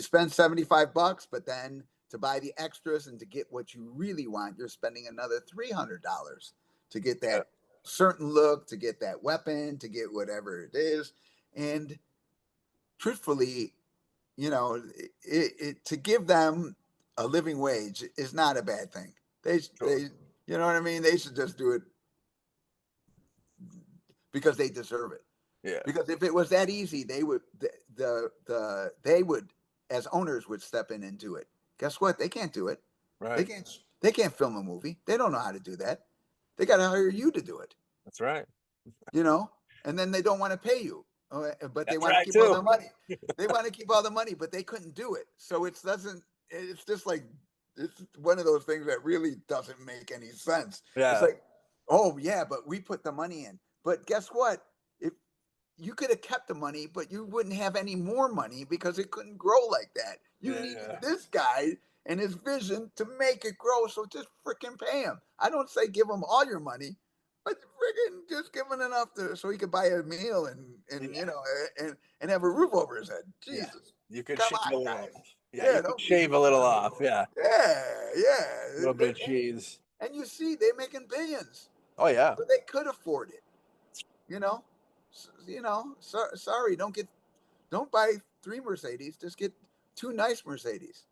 spend 75 bucks, but then to buy the extras and to get what you really want, you're spending another $300 to get Yeah. that certain look, to get that weapon, to get whatever it is. And truthfully, you know, to give them a living wage is not a bad thing. Sure. You know what I mean? They should just do it because they deserve it. Yeah. Because if it was that easy, they would they would as owners would step in and do it. Guess what? They can't do it. They Right. can't they can't film a movie. They don't know how to do that. They got to hire you to do it. That's right. You know, and then they don't want to pay you. But they That's want to right keep all too. the money. They want to keep all the money, but they couldn't do it. So it doesn't. It's just like it's one of those things that really doesn't make any sense. It's Yeah. like, oh yeah, but we put the money in. But guess what? If you could have kept the money, but you wouldn't have any more money because it couldn't grow like that. You needed Yeah. this guy and his vision to make it grow. So just freaking pay him. I don't say give him all your money, but freaking just give him enough so he could buy a meal and Yeah. and have a roof over his head. Yeah. Jesus, You could come shave a on, little guys. off. Yeah, you Yeah, could don't be. shave a little off. Yeah. Yeah, yeah. A little bit of cheese. And you see, they're making billions, Oh yeah. but they could afford it. You know, sorry, don't buy 3 Mercedes. Just get 2 nice Mercedes.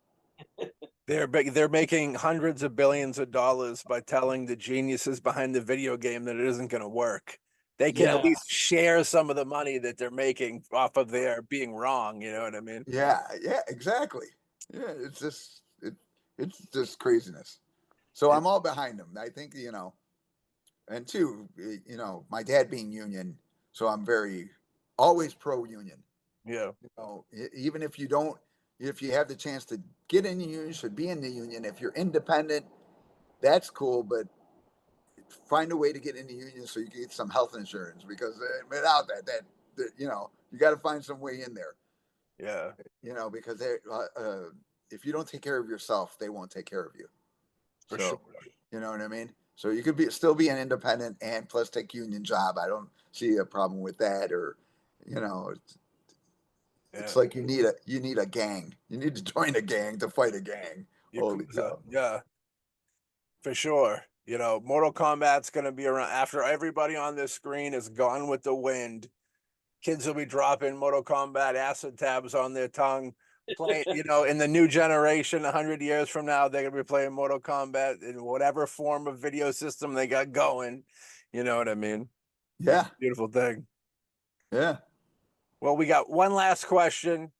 They're making hundreds of billions of dollars by telling the geniuses behind the video game that it isn't going to work. They can at Yeah. least share some of the money that they're making off of their being wrong. You know what I mean? Yeah, yeah, exactly. Yeah, it's just craziness. So It, I'm all behind them. I think and two, my dad being union, so I'm very always pro union. yeah. Even if you don't, if you have the chance to get in the union, you should be in the union. If you're independent, that's cool, but find a way to get in the union so you can get some health insurance because without that you got to find some way in there. Yeah. Because if you don't take care of yourself, they won't take care of you. For So, sure. you know what I mean? So you could still be an independent and plus take union job. I don't see a problem with that. Or, you know, it's, Yeah. it's like you need a gang. You need to join a gang to fight a gang. Holy Yakuza. cow! Yeah. For sure. Mortal Kombat's going to be around after everybody on this screen is gone with the wind. Kids will be dropping Mortal Kombat acid tabs on their tongue, playing, in the new generation, 100 years from now, they're going to be playing Mortal Kombat in whatever form of video system they got going. You know what I mean? Yeah, Beautiful thing. yeah. Well, we got one last question.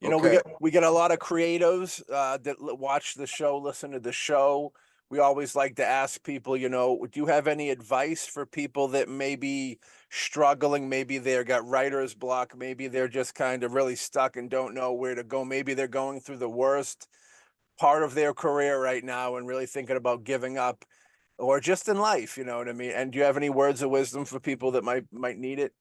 Okay. We get a lot of creatives that watch the show, listen to the show. We always like to ask people, do you have any advice for people that may be struggling? Maybe they've got writer's block. Maybe they're just kind of really stuck and don't know where to go. Maybe they're going through the worst part of their career right now and really thinking about giving up, or just in life, you know what I mean? And do you have any words of wisdom for people that might need it?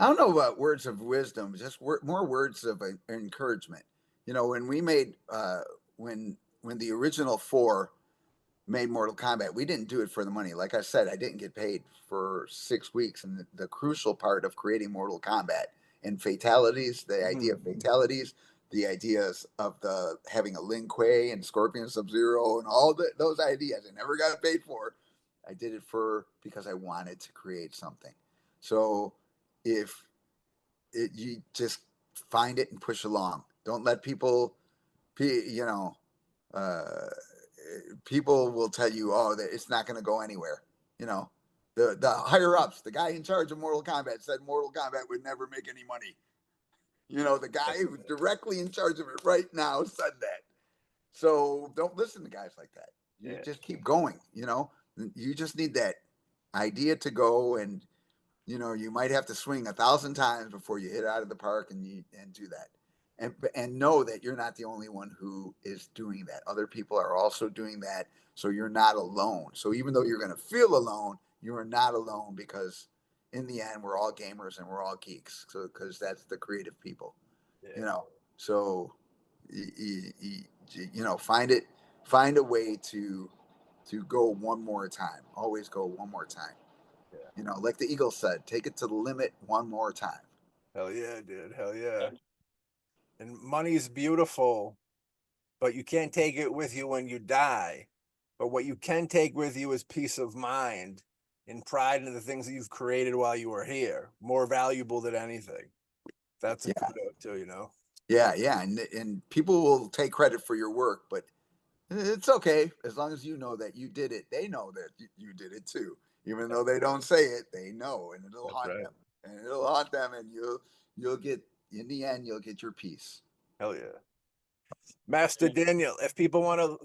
I don't know about words of wisdom, just more words of encouragement. When we made when the original four made Mortal Kombat, we didn't do it for the money. Like I said, I didn't get paid for 6 weeks, and the crucial part of creating Mortal Kombat and fatalities, the idea of fatalities, the ideas of the having a Lin Kuei and Scorpion Sub-Zero and all those ideas, I never got paid for. I did it because I wanted to create something. So if you just find it and push along, don't let people, uh, people will tell you, oh, that it's not going to go anywhere. The higher ups, the guy in charge of Mortal Kombat said Mortal Kombat would never make any money. The guy who's directly in charge of it right now said that. So don't listen to guys like that. You just keep going. You just need that idea to go, and you might have to swing 1,000 times before you hit out of the park and do that. And know that you're not the only one who is doing that. Other people are also doing that. So you're not alone. So even though you're going to feel alone, you are not alone, because in the end, we're all gamers and we're all geeks. So, because that's the creative people, so, find a way to go one more time. Always go one more time. Like the Eagle said, take it to the limit one more time. Hell yeah, dude. Hell yeah. And money's beautiful, but you can't take it with you when you die. But what you can take with you is peace of mind and pride in the things that you've created while you were here. More valuable than anything. That's a kudo too, Yeah, yeah. And people will take credit for your work, but it's okay as long as you know that you did it. They know that you did it too. Even though they don't say it, they know, and it'll haunt them. And it'll haunt them, and you'll get, in the end, you'll get your peace. Hell yeah. Master Daniel, if people want to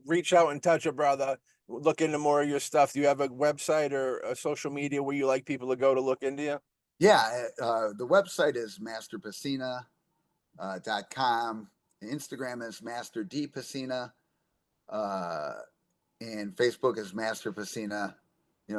reach out and touch a brother, look into more of your stuff, do you have a website or a social media where you like people to go to look into you? Yeah, the website is masterpesina.com. Instagram is Master D Pesina, uh, and Facebook is Master Pesina.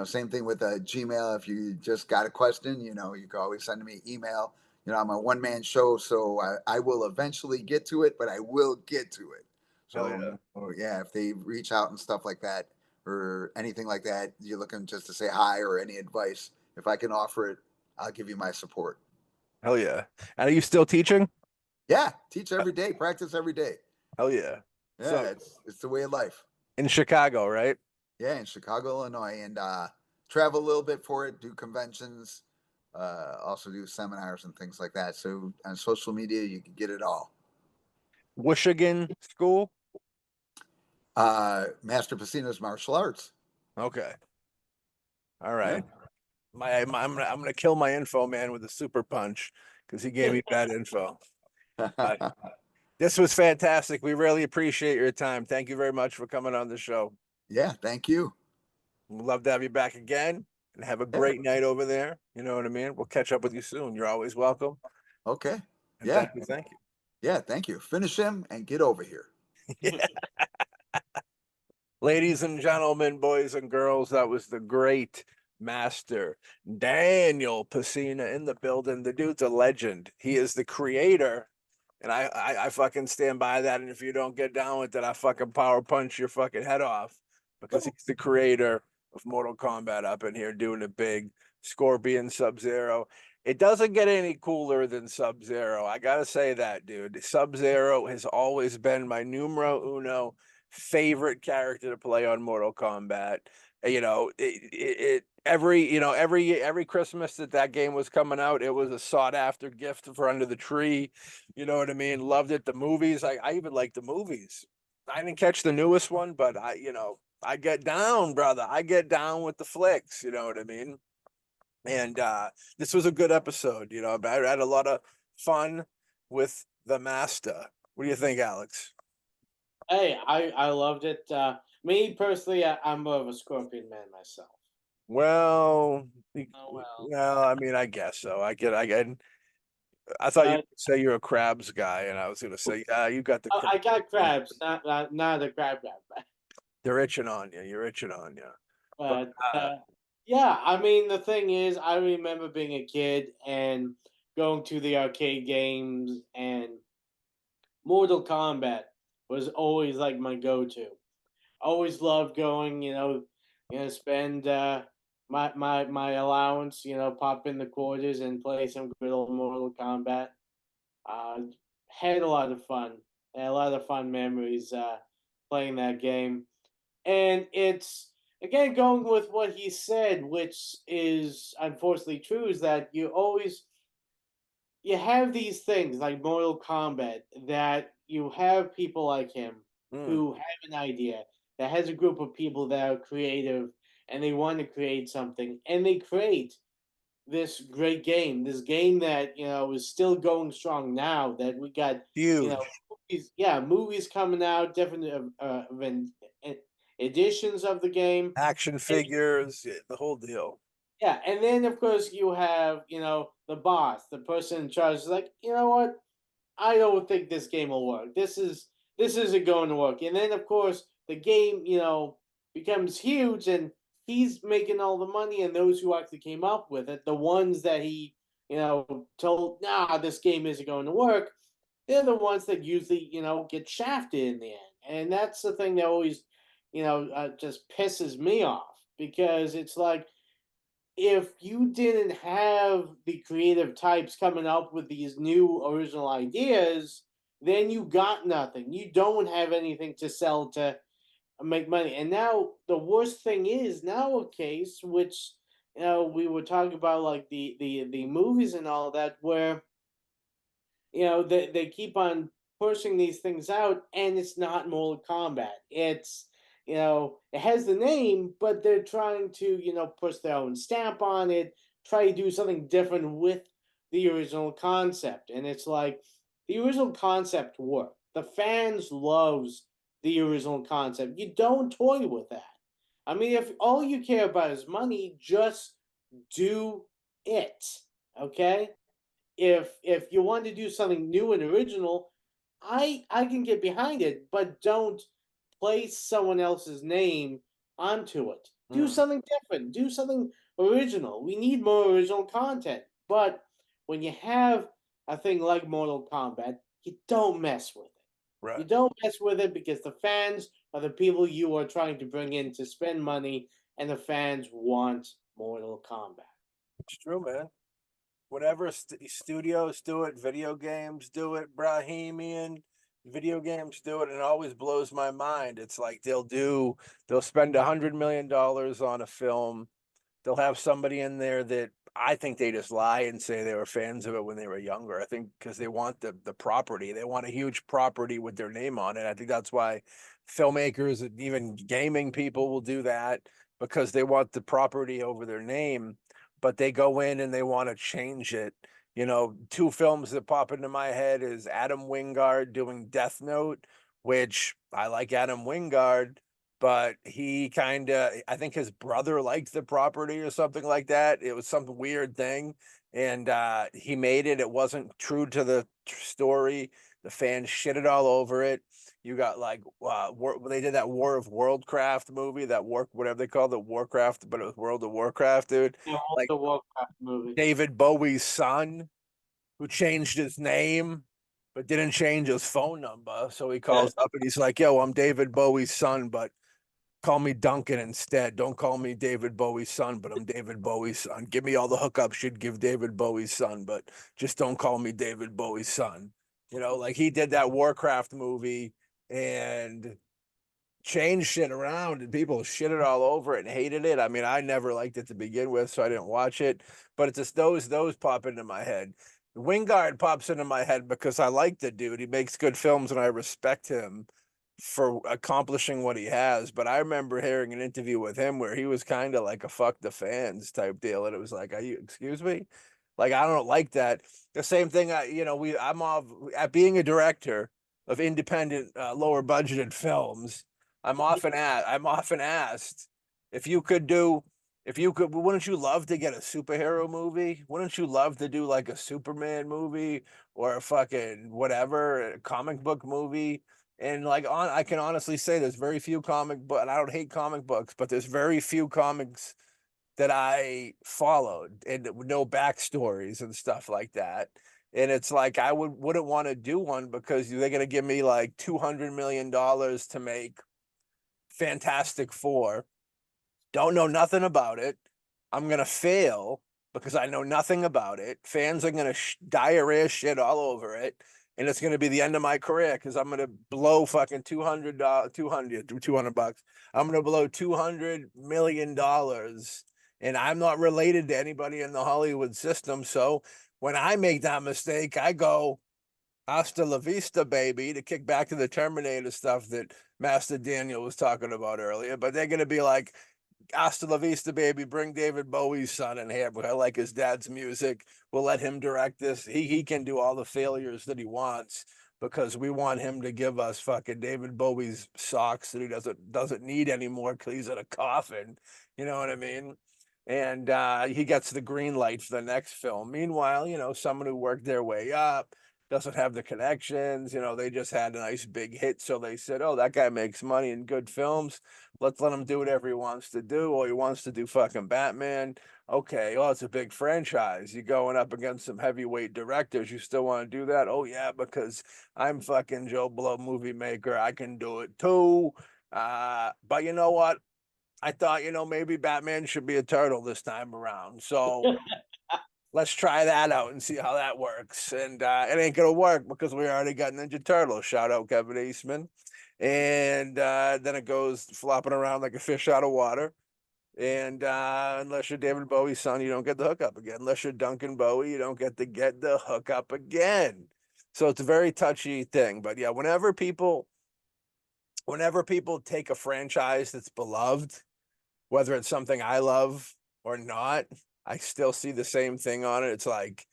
Same thing with Gmail. If you just got a question, you can always send me an email. I'm a one man show, so I will eventually get to it, but I will get to it. Hell So, yeah. yeah, if they reach out and stuff like that or anything like that, you're looking just to say hi or any advice, if I can offer it, I'll give you my support. Hell yeah. And are you still teaching? Yeah, teach every day, practice every day. Hell yeah. Yeah, So it's the way of life. in Chicago, right? Yeah, in Chicago, Illinois, and travel a little bit for it, do conventions, also do seminars and things like that. So on social media, you can get it all. Michigan school? Master Pesina's martial arts. Okay. All Yeah. right. I'm gonna kill my info man with a super punch because he gave me bad info. But this was fantastic. We really appreciate your time. Thank you very much for coming on the show. Yeah, thank you. We'd love to have you back again and have a Yeah. great night over there. You know what I mean? We'll catch up with you soon. You're always welcome. Okay. And Yeah. thank you. Thank you. Yeah, thank you. Finish him and get over here. Ladies and gentlemen, boys and girls, that was the great master Daniel Pesina in the building. The dude's a legend. He is the creator, and I fucking stand by that. And if you don't get down with it, I fucking power punch your fucking head off because he's the creator of Mortal Kombat up in here doing it big. Scorpion, Sub-Zero. It doesn't get any cooler than Sub-Zero. I gotta say that, dude. Sub-Zero has always been my numero uno favorite character to play on Mortal Kombat. Every Christmas that game was coming out, it was a sought after gift for under the tree. You know what I mean? Loved it. The movies, I even like the movies. I didn't catch the newest one, but I get down, brother. I get down with the flicks. You know what I mean? And this was a good episode. I had a lot of fun with the master. What do you think, Alex? Hey, I loved it. Me personally, I'm more of a Scorpion man myself. Well, Oh well. I mean, I guess so. I thought you'd Uh, say you're a crabs guy, and I was gonna say, yeah, you got the crab. I got crabs, not a crab guy, They're itching on you. You're itching on you. But but yeah. I mean, the thing is, I remember being a kid and going to the arcade games, and Mortal Kombat was always like my go-to. Always loved going, spend my allowance, pop in the quarters and play some good old Mortal Kombat. Uh, had a lot of fun. Had a lot of fun memories playing that game. And it's again going with what he said, which is unfortunately true, is that you have these things like Mortal Kombat that you have people like him mm, who have an idea that has a group of people that are creative and they want to create something and they create this great game, this game that is still going strong now. That we got, you huge know, movies coming out, different editions of the game, action and figures, yeah, the whole deal. yeah, and then of course you have the boss, the person in charge, is like, you know what, I don't think this game will work. This isn't going to work. And then of course the game, becomes huge and he's making all the money and those who actually came up with it, the ones that he, told, nah, this game isn't going to work, they're the ones that usually, get shafted in the end. And that's the thing that always, just pisses me off because it's like if you didn't have the creative types coming up with these new original ideas, then you got nothing. You don't have anything to sell to make money. And now the worst thing is now a case which we were talking about, like the movies and all that, where they keep on pushing these things out and it's not Mortal Kombat. It's it has the name, but they're trying to push their own stamp on it, try to do something different with the original concept. And it's like the original concept worked, the fans loves the original concept. You don't toy with that. I mean, if all you care about is money, just do it. Okay, if you want to do something new and original, I can get behind it, but don't place someone else's name onto it. Do Mm, something different. Do something original. We need more original content. But when you have a thing like Mortal Kombat, you don't mess with it. You right. don't mess with it because the fans are the people you are trying to bring in to spend money, and the fans want Mortal Kombat. It's true, man. Whatever studios do it, video games do it, Brahimian video games do it, and it always blows my mind. It's like they'll spend $100 million on a film. They'll have somebody in there that I think they just lie and say they were fans of it when they were younger. I think because they want the property, they want a huge property with their name on it. I think that's why filmmakers and even gaming people will do that because they want the property over their name, but they go in and they want to change it. You know, two films that pop into my head is Adam Wingard doing Death Note, which I like Adam Wingard, but he kind of, I think his brother liked the property or something like that. It was some weird thing, and he made it. It wasn't true to the story. The fans shitted all over it. You got like they did that War of Worldcraft movie, that war, whatever they call the Warcraft, but it was World of Warcraft, dude. Yeah, Like the Warcraft movie. David Bowie's son, who changed his name but didn't change his phone number. So he calls up and he's like, "Yo, I'm David Bowie's son, but call me Duncan instead. Don't call me David Bowie's son, but I'm David Bowie's son. Give me all the hookups you'd give David Bowie's son, but just don't call me David Bowie's son." You know, like he did that Warcraft movie and changed shit around and people shitted all over it and hated it. I mean, I never liked it to begin with, so I didn't watch it. But it's just those pop into my head. Wingard pops into my head because I like the dude. He makes good films and I respect him for accomplishing what he has. But I remember hearing an interview with him where he was kind of like a fuck the fans type deal. And it was like, are you, excuse me? Like, I don't like that. The same thing, I'm all at being a director of independent, lower budgeted films. I'm often asked if you could do, if you could, wouldn't you love to get a superhero movie? Wouldn't you love to do like a Superman movie or a fucking whatever, a comic book movie? And like I can honestly say there's very few comic book, and I don't hate comic books, but there's very few comics that I followed and no backstories and stuff like that. And it's like I wouldn't want to do one because they're gonna give me like $200 million to make Fantastic Four. Don't know nothing about it. I'm gonna fail because I know nothing about it. Fans are gonna diarrhea shit all over it, and it's gonna be the end of my career because I'm gonna blow fucking $200 bucks. I'm gonna blow $200 million, and I'm not related to anybody in the Hollywood system. So when I make that mistake, I go hasta la vista, baby, to kick back to the Terminator stuff that Master Daniel was talking about earlier. But they're gonna be like, hasta la vista, baby. Bring David Bowie's son in here, but I like his dad's music. We'll let him direct this. He can do all the failures that he wants because we want him to give us fucking David Bowie's socks that he doesn't need anymore because he's in a coffin. You know what I mean? And he gets the green light for the next film. Meanwhile, someone who worked their way up doesn't have the connections. They just had a nice big hit, so they said, "Oh, that guy makes money in good films. Let's let him do whatever he wants to do." Or he wants to do fucking Batman. Okay, oh, it's a big franchise. You're going up against some heavyweight directors. You still want to do that? Oh yeah, because I'm fucking Joe Blow movie maker. I can do it too. But you know what? I thought, maybe Batman should be a turtle this time around. So let's try that out and see how that works. And it ain't gonna work because we already got Ninja Turtles. Shout out Kevin Eastman. And then it goes flopping around like a fish out of water. And unless you're David Bowie's son, you don't get the hookup again. Unless you're Duncan Bowie, you don't get the hookup again. So it's a very touchy thing. But yeah, whenever people take a franchise that's beloved, whether it's something I love or not, I still see the same thing on it. It's like,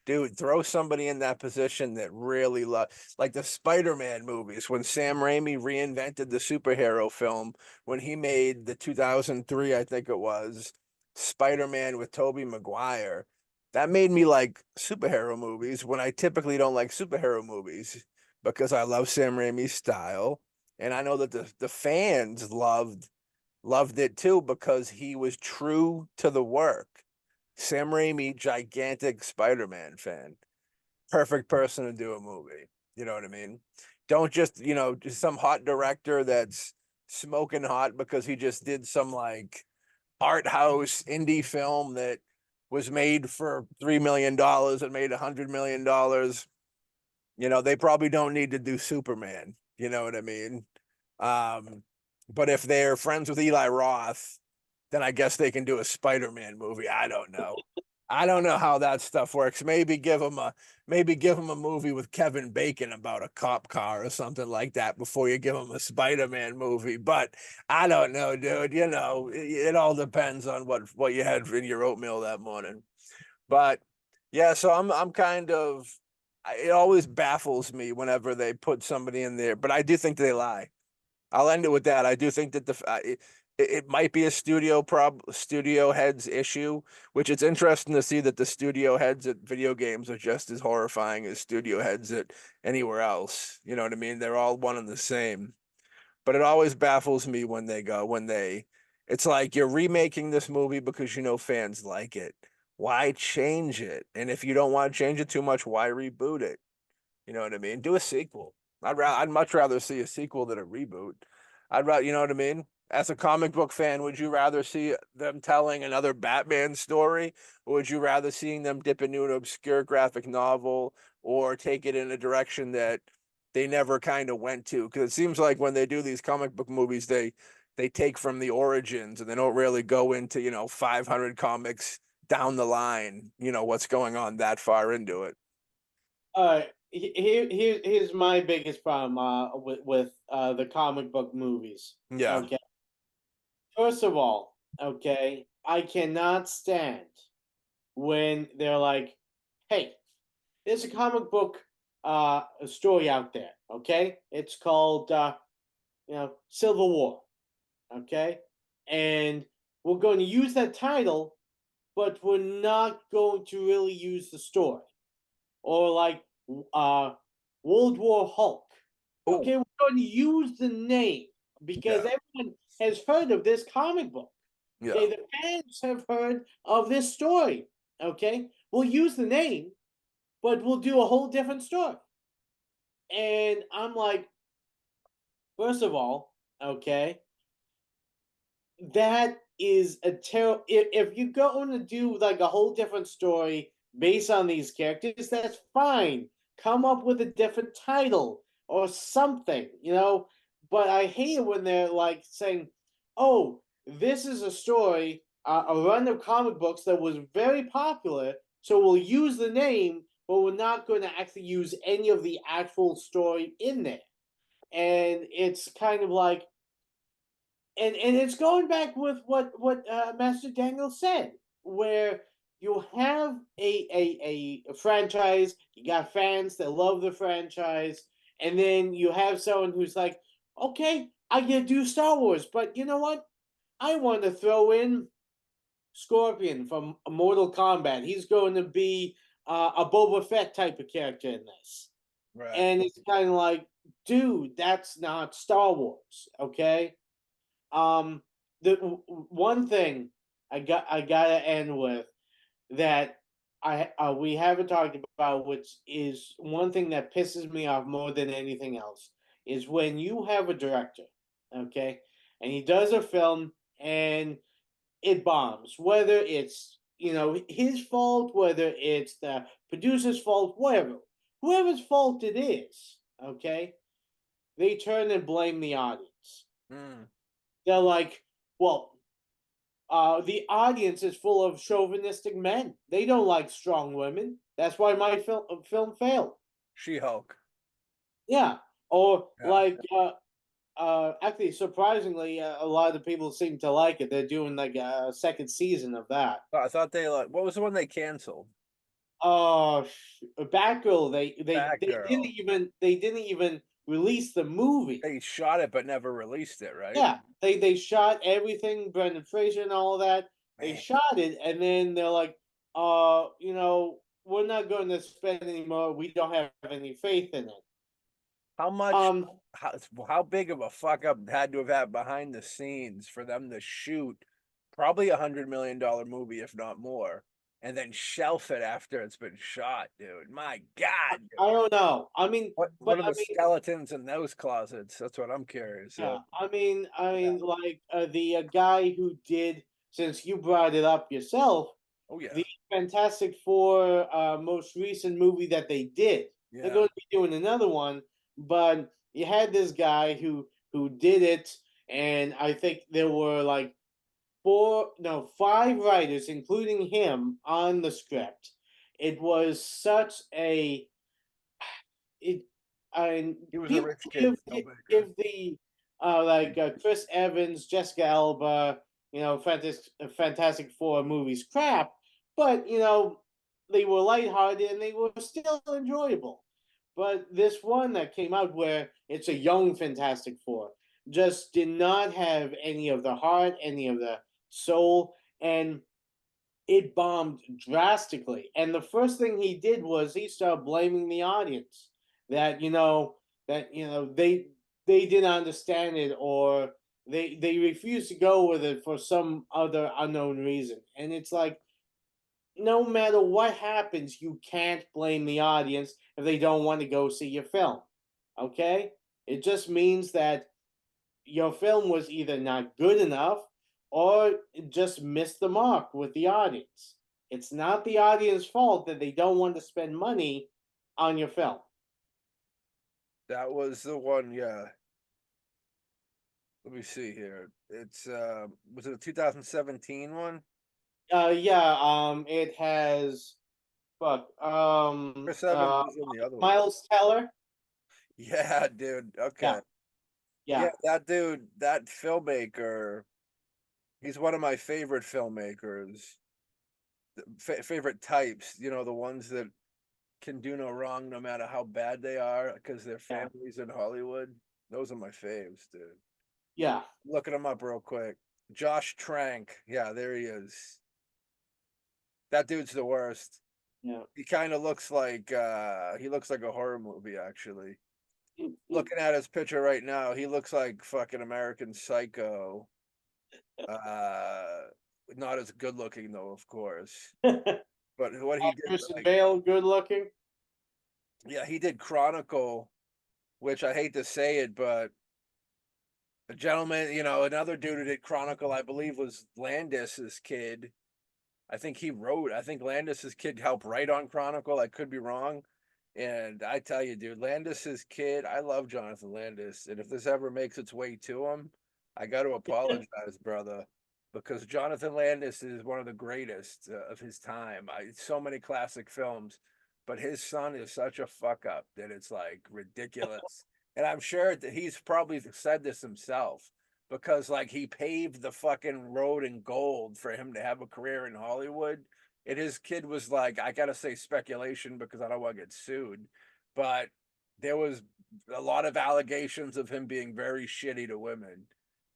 dude, throw somebody in that position that really love, like the Spider-Man movies when Sam Raimi reinvented the superhero film when he made the 2003, I think it was, Spider-Man with Tobey Maguire. that made me like superhero movies when I typically don't like superhero movies because I love Sam Raimi's style. And I know that the fans loved it too because he was true to the work. Sam Raimi, gigantic Spider-Man fan. Perfect person to do a movie. You know what I mean? Don't just, just some hot director that's smoking hot because he just did some like art house indie film that was made for $3 million and made $100 million. They probably don't need to do Superman. You know what I mean? Um, but if they're friends with Eli Roth, then I guess they can do a Spider-Man movie. I don't know. I don't know how that stuff works. Maybe give him a movie with Kevin Bacon about a cop car or something like that before you give him a Spider-Man movie. But I don't know, dude. It all depends on what you had in your oatmeal that morning. But yeah, so I'm kind of it always baffles me whenever they put somebody in there, but I do think they lie. I'll end it with that. I do think that it might be a studio heads issue, which it's interesting to see that the studio heads at video games are just as horrifying as studio heads at anywhere else. You know what I mean? They're all one and the same. But it always baffles me it's like you're remaking this movie because fans like it. Why change it? And if you don't want to change it too much, why reboot it? You know what I mean? Do a sequel. I'd much rather see a sequel than a reboot. I'd rather, you know what I mean? As a comic book fan, would you rather see them telling another Batman story, or would you rather seeing them dip into an obscure graphic novel or take it in a direction that they never kind of went to? Because it seems like when they do these comic book movies, they take from the origins and they don't really go into 500 comics down the line. What's going on that far into it. Here's my biggest problem with the comic book movies. Yeah. Okay, first of all, okay, I cannot stand when they're like, "Hey, there's a comic book story out there. Okay, it's called Civil War. Okay, and we're going to use that title, but we're not going to really use the story." Or like uh, World War Hulk. Oh, Okay, we're going to use the name because yeah. everyone has heard of this comic book. Yeah. Okay, the fans have heard of this story. Okay, we'll use the name, but we'll do a whole different story. And I'm like, first of all, okay, that is a terrible. If you're going to do like a whole different story based on these characters, that's fine. Come up with a different title or something, But I hate it when they're like saying, "Oh, this is a story, a run of comic books that was very popular, so we'll use the name, but we're not going to actually use any of the actual story in there." And it's kind of like, and it's going back with what Master Daniel said, where you have a franchise, you got fans that love the franchise, and then you have someone who's like, okay, I get to do Star Wars, but you know what? I want to throw in Scorpion from Mortal Kombat. He's going to be a Boba Fett type of character in this, Right. and it's kind of like, dude, that's not Star Wars, okay? Um, one thing I gotta end with that we haven't talked about, which is one thing that pisses me off more than anything else, is when you have a director, okay, and he does a film and it bombs, whether it's his fault, whether it's the producer's fault, whoever's fault it is, okay, they turn and blame the audience. Mm. They're like, well, the audience is full of chauvinistic men. They don't like strong women. That's why my film failed. She-Hulk. Yeah. Or Yeah. like, actually, surprisingly, a lot of the people seem to like it. They're doing like a second season of that. Oh, I thought they like what was the one they canceled? Uh, Batgirl. Batgirl. They didn't even release the movie. They shot it but never released it, right? Yeah, they shot everything, Brendan Fraser and all that. They Man. shot it, and then they're like, we're not going to spend any more. We don't have any faith in it. How much? Um, How big of a fuck up had to have had behind the scenes for them to shoot probably $100 million movie, if not more, and then shelf it after it's been shot, dude? My God, dude. I don't know. I mean, What but are I the mean, skeletons in those closets? That's what I'm curious yeah. of. Yeah. Like the guy who did, since you brought it up yourself, Oh yeah. the Fantastic Four most recent movie that they did. They're Yeah. going to be doing another one, but you had this guy who did it, and I think there were like five writers, including him, on the script. It was such a it. And He was a people rich kid filmmaker. give the Chris Evans, Jessica Alba, Fantastic Four movies crap, but they were lighthearted and they were still enjoyable. But this one that came out where it's a young Fantastic Four just did not have any of the heart, any of the soul, and it bombed drastically. And the first thing he did was he started blaming the audience that they didn't understand it, or they refused to go with it for some other unknown reason. And it's like, no matter what happens, you can't blame the audience if they don't want to go see your film. Okay? It just means that your film was either not good enough or it just missed the mark with the audience. It's not the audience's fault that they don't want to spend money on your film. That was the one, yeah. Let me see here. It's was it a 2017 one? Yeah, it has fuck Chris Evans was in the other one. Miles Teller. Yeah, dude. Yeah, Okay. Yeah, yeah, that dude, that filmmaker, he's one of my favorite filmmakers. Favorite types, the ones that can do no wrong no matter how bad they are because their yeah, families in Hollywood. Those are my faves, dude. yeah, Looking him up real quick. Josh Trank. Yeah, there he is. That dude's the worst. yeah. He kind of looks like a horror movie actually. Looking at his picture right now, he looks like fucking American Psycho. Uh Not as good looking though, of course. But what he did, Christian like, Bale, good looking. yeah, he did Chronicle, which I hate to say it, but a gentleman, another dude who did Chronicle, I believe, was Landis's kid. I think Landis's kid helped write on Chronicle. I could be wrong. And I tell you, dude, Landis's kid, I love Jonathan Landis. And if this ever makes its way to him, I got to apologize, brother, because Jonathan Landis is one of the greatest of his time. So many classic films, but his son is such a fuck up that it's like ridiculous. And I'm sure that he's probably said this himself because like he paved the fucking road in gold for him to have a career in Hollywood. And his kid was like, I gotta say speculation because I don't want to get sued, but there was a lot of allegations of him being very shitty to women.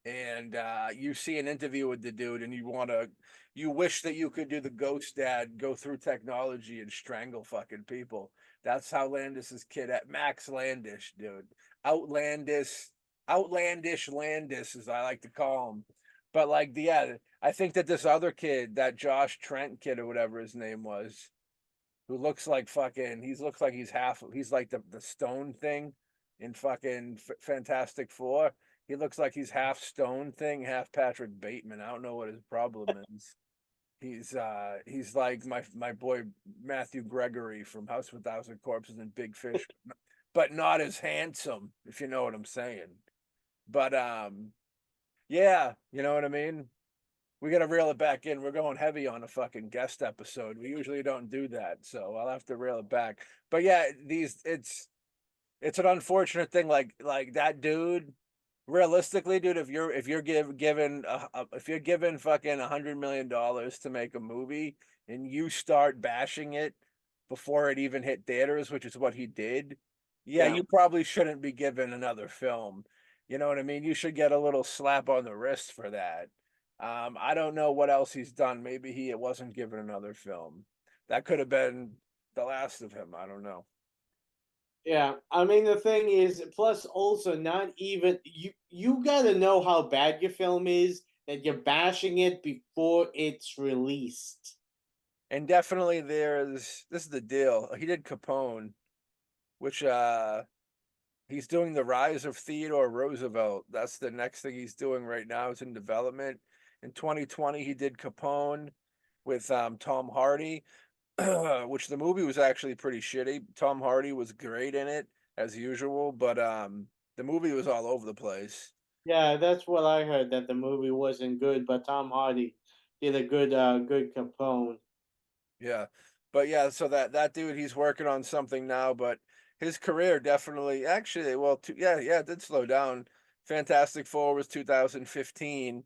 And you see an interview with the dude, and you wish that you could do the ghost dad, go through technology and strangle fucking people. That's how Landis's kid at Max Landish, dude. Outlandish, outlandish Landis, as I like to call him. But like, yeah, I think that this other kid, that Josh Trent kid or whatever his name was, who looks like fucking, he looks like he's like the stone thing in fucking Fantastic Four. He looks like he's half stone thing, half Patrick Bateman. I don't know what his problem is. He's like my boy Matthew Gregory from House of a Thousand Corpses and Big Fish, but not as handsome, if you know what I'm saying. But yeah, you know what I mean? We got to reel it back in. We're going heavy on a fucking guest episode. We usually don't do that, so I'll have to reel it back. But yeah, it's an unfortunate thing. Like that dude. Realistically, dude, if you're given fucking $100 million to make a movie and you start bashing it before it even hit theaters, which is what he did, yeah, Yeah, you probably shouldn't be given another film. You know what I mean? You should get a little slap on the wrist for that. I don't know what else he's done. Maybe he wasn't given another film. That could have been the last of him. I don't know. Yeah, I mean the thing is, plus also not even you got to know how bad your film is that you're bashing it before it's released. And definitely this is the deal. He did Capone, which he's doing The Rise of Theodore Roosevelt. That's the next thing he's doing right now. It's in development. In 2020, he did Capone with Tom Hardy, which the movie was actually pretty shitty. Tom Hardy was great in it as usual, but the movie was all over the place. Yeah, that's what I heard, that the movie wasn't good, but Tom Hardy did a good Capone. Yeah. But yeah, so that dude, he's working on something now, but his career definitely actually, well, yeah, it did slow down. Fantastic Four was 2015.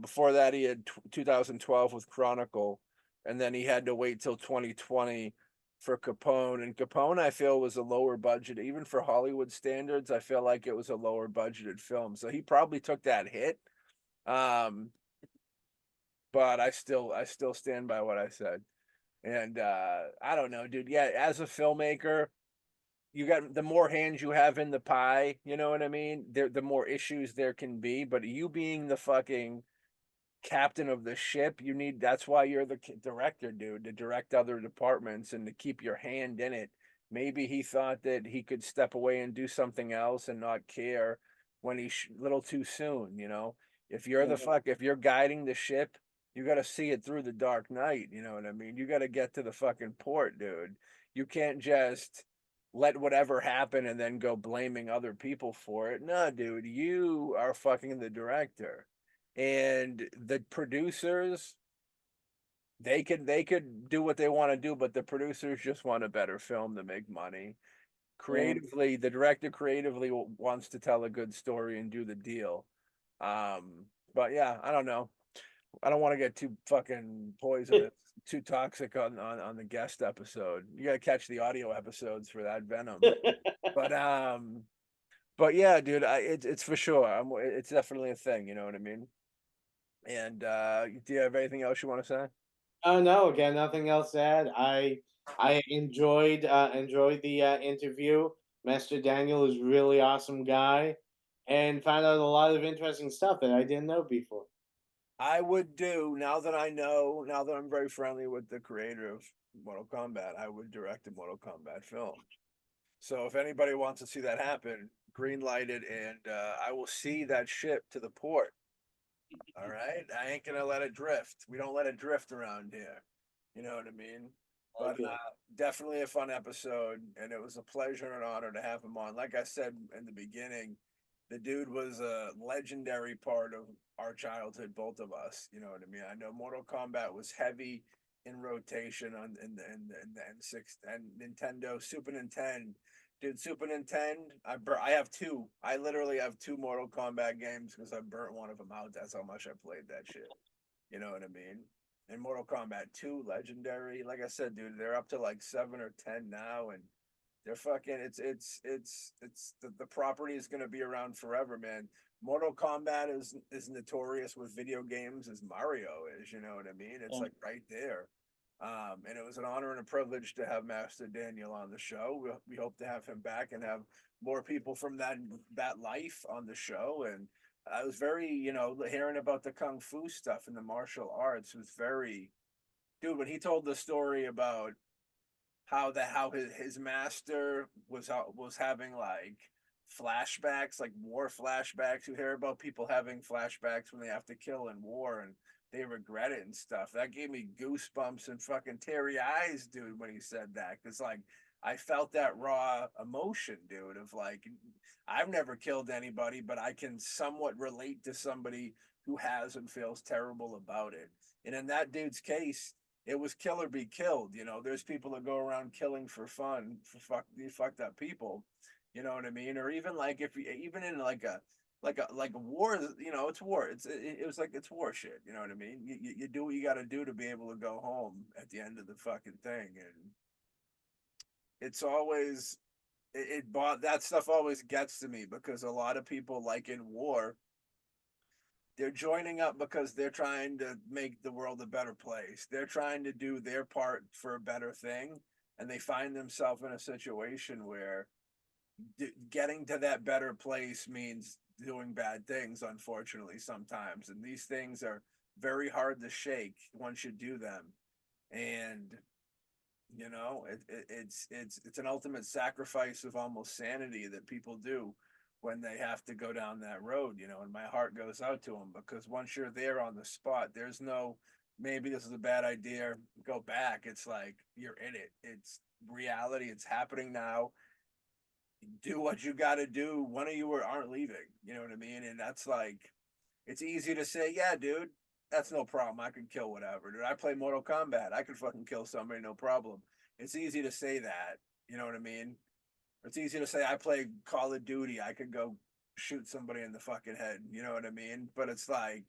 Before that, he had 2012 with Chronicle, and then he had to wait till 2020 for Capone. And Capone, I feel, was a lower budget, even for Hollywood standards. I feel like it was a lower budgeted film, so he probably took that hit. Um, but I still stand by what I said. And I don't know, dude. Yeah, as a filmmaker, you got the more hands you have in the pie, you know what I mean? The more issues there can be. But you being the fucking captain of the ship, that's why you're the director, dude, to direct other departments and to keep your hand in it. Maybe he thought that he could step away and do something else and not care when he's little too soon, you know? If you're guiding the ship, you got to see it through the dark night, you know what I mean? You got to get to the fucking port, dude. You can't just let whatever happen and then go blaming other people for it. No, dude, you are fucking the director. And the producers, they could do what they want to do, but the producers just want a better film to make money. Yeah. Creatively, the director creatively wants to tell a good story and do the deal. But yeah, I don't know. I don't want to get too fucking poisonous, too toxic on the guest episode. You gotta catch the audio episodes for that venom. But but yeah, dude, it's for sure. It's definitely a thing. You know what I mean? And do you have anything else you want to say? Oh no, again, nothing else to add. I enjoyed the interview. Master Daniel is really awesome guy, and found out a lot of interesting stuff that I didn't know before. I would do now that I know, now that I'm very friendly with the creator of Mortal Kombat, I would direct a Mortal Kombat film. So if anybody wants to see that happen, green lighted, and I will see that ship to the port. All right, I ain't gonna let it drift. We don't let it drift around here. You know what I mean? But Okay. definitely a fun episode, and it was a pleasure and an honor to have him on. Like I said in the beginning, the dude was a legendary part of our childhood, both of us. You know what I mean? I know Mortal Kombat was heavy in rotation on in the N6 and Nintendo, Super Nintendo. Dude, Super Nintendo, I have two. I literally have two Mortal Kombat games because I burnt one of them out. That's how much I played that shit. You know what I mean? And Mortal Kombat 2, legendary. Like I said, dude, they're up to like 7 or 10 now, and they're fucking. It's the property is gonna be around forever, man. Mortal Kombat is notorious with video games as Mario is. You know what I mean? It's Yeah. like right there. And it was an honor and a privilege to have Master Daniel on the show. We hope to have him back and have more people from that life on the show. And I was very, hearing about the kung fu stuff and the martial arts was very, dude. When he told the story about how his master was having like flashbacks, like war flashbacks. You hear about people having flashbacks when they have to kill in war and they regret it and stuff. That gave me goosebumps and fucking teary eyes, dude, when he said that. Cause like I felt that raw emotion, dude, of like I've never killed anybody, but I can somewhat relate to somebody who has and feels terrible about it. And in that dude's case, it was kill or be killed. There's people that go around killing for fun, for these fucked up people. You know what I mean? Or even like if you even in like a war, it's war. It was like it's war shit. You know what I mean? You do what you got to do to be able to go home at the end of the fucking thing, and it's always it bought that stuff always gets to me because a lot of people like in war They're joining up because they're trying to make the world a better place. They're trying to do their part for a better thing, and they find themselves in a situation where getting to that better place means doing bad things, unfortunately, sometimes. And these things are very hard to shake once you do them. And it's an ultimate sacrifice of almost sanity that people do when they have to go down that road, and my heart goes out to them, because once you're there on the spot, there's no maybe this is a bad idea, go back. It's like you're in it. It's reality. It's happening now. Do what you got to do. One of you aren't leaving, you know what I mean? And that's like, it's easy to say, yeah, dude, that's no problem. I can kill whatever. Dude, I play Mortal Kombat. I could fucking kill somebody, no problem. It's easy to say that. You know what I mean? It's easy to say I play Call of Duty. I could go shoot somebody in the fucking head. You know what I mean? But it's like,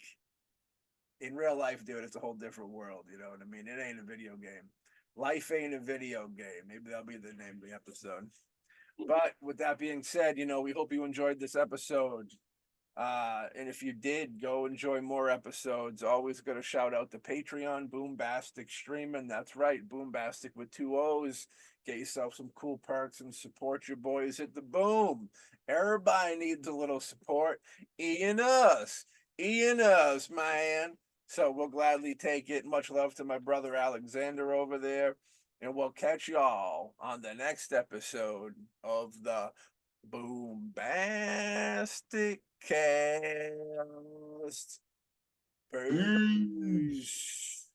in real life, dude, it's a whole different world. You know what I mean? It ain't a video game. Life ain't a video game. Maybe that'll be the name of the episode. But with that being said, we hope you enjoyed this episode. And if you did, go enjoy more episodes. Always going to shout out to Patreon, BoomBastic Streaming. That's right, BoomBastic with 2 O's. Get yourself some cool perks and support your boys at the Boom. Everybody needs a little support. Ian us, man. So we'll gladly take it. Much love to my brother Alexander over there. And we'll catch y'all on the next episode of the BoomBastiCAST. Peace.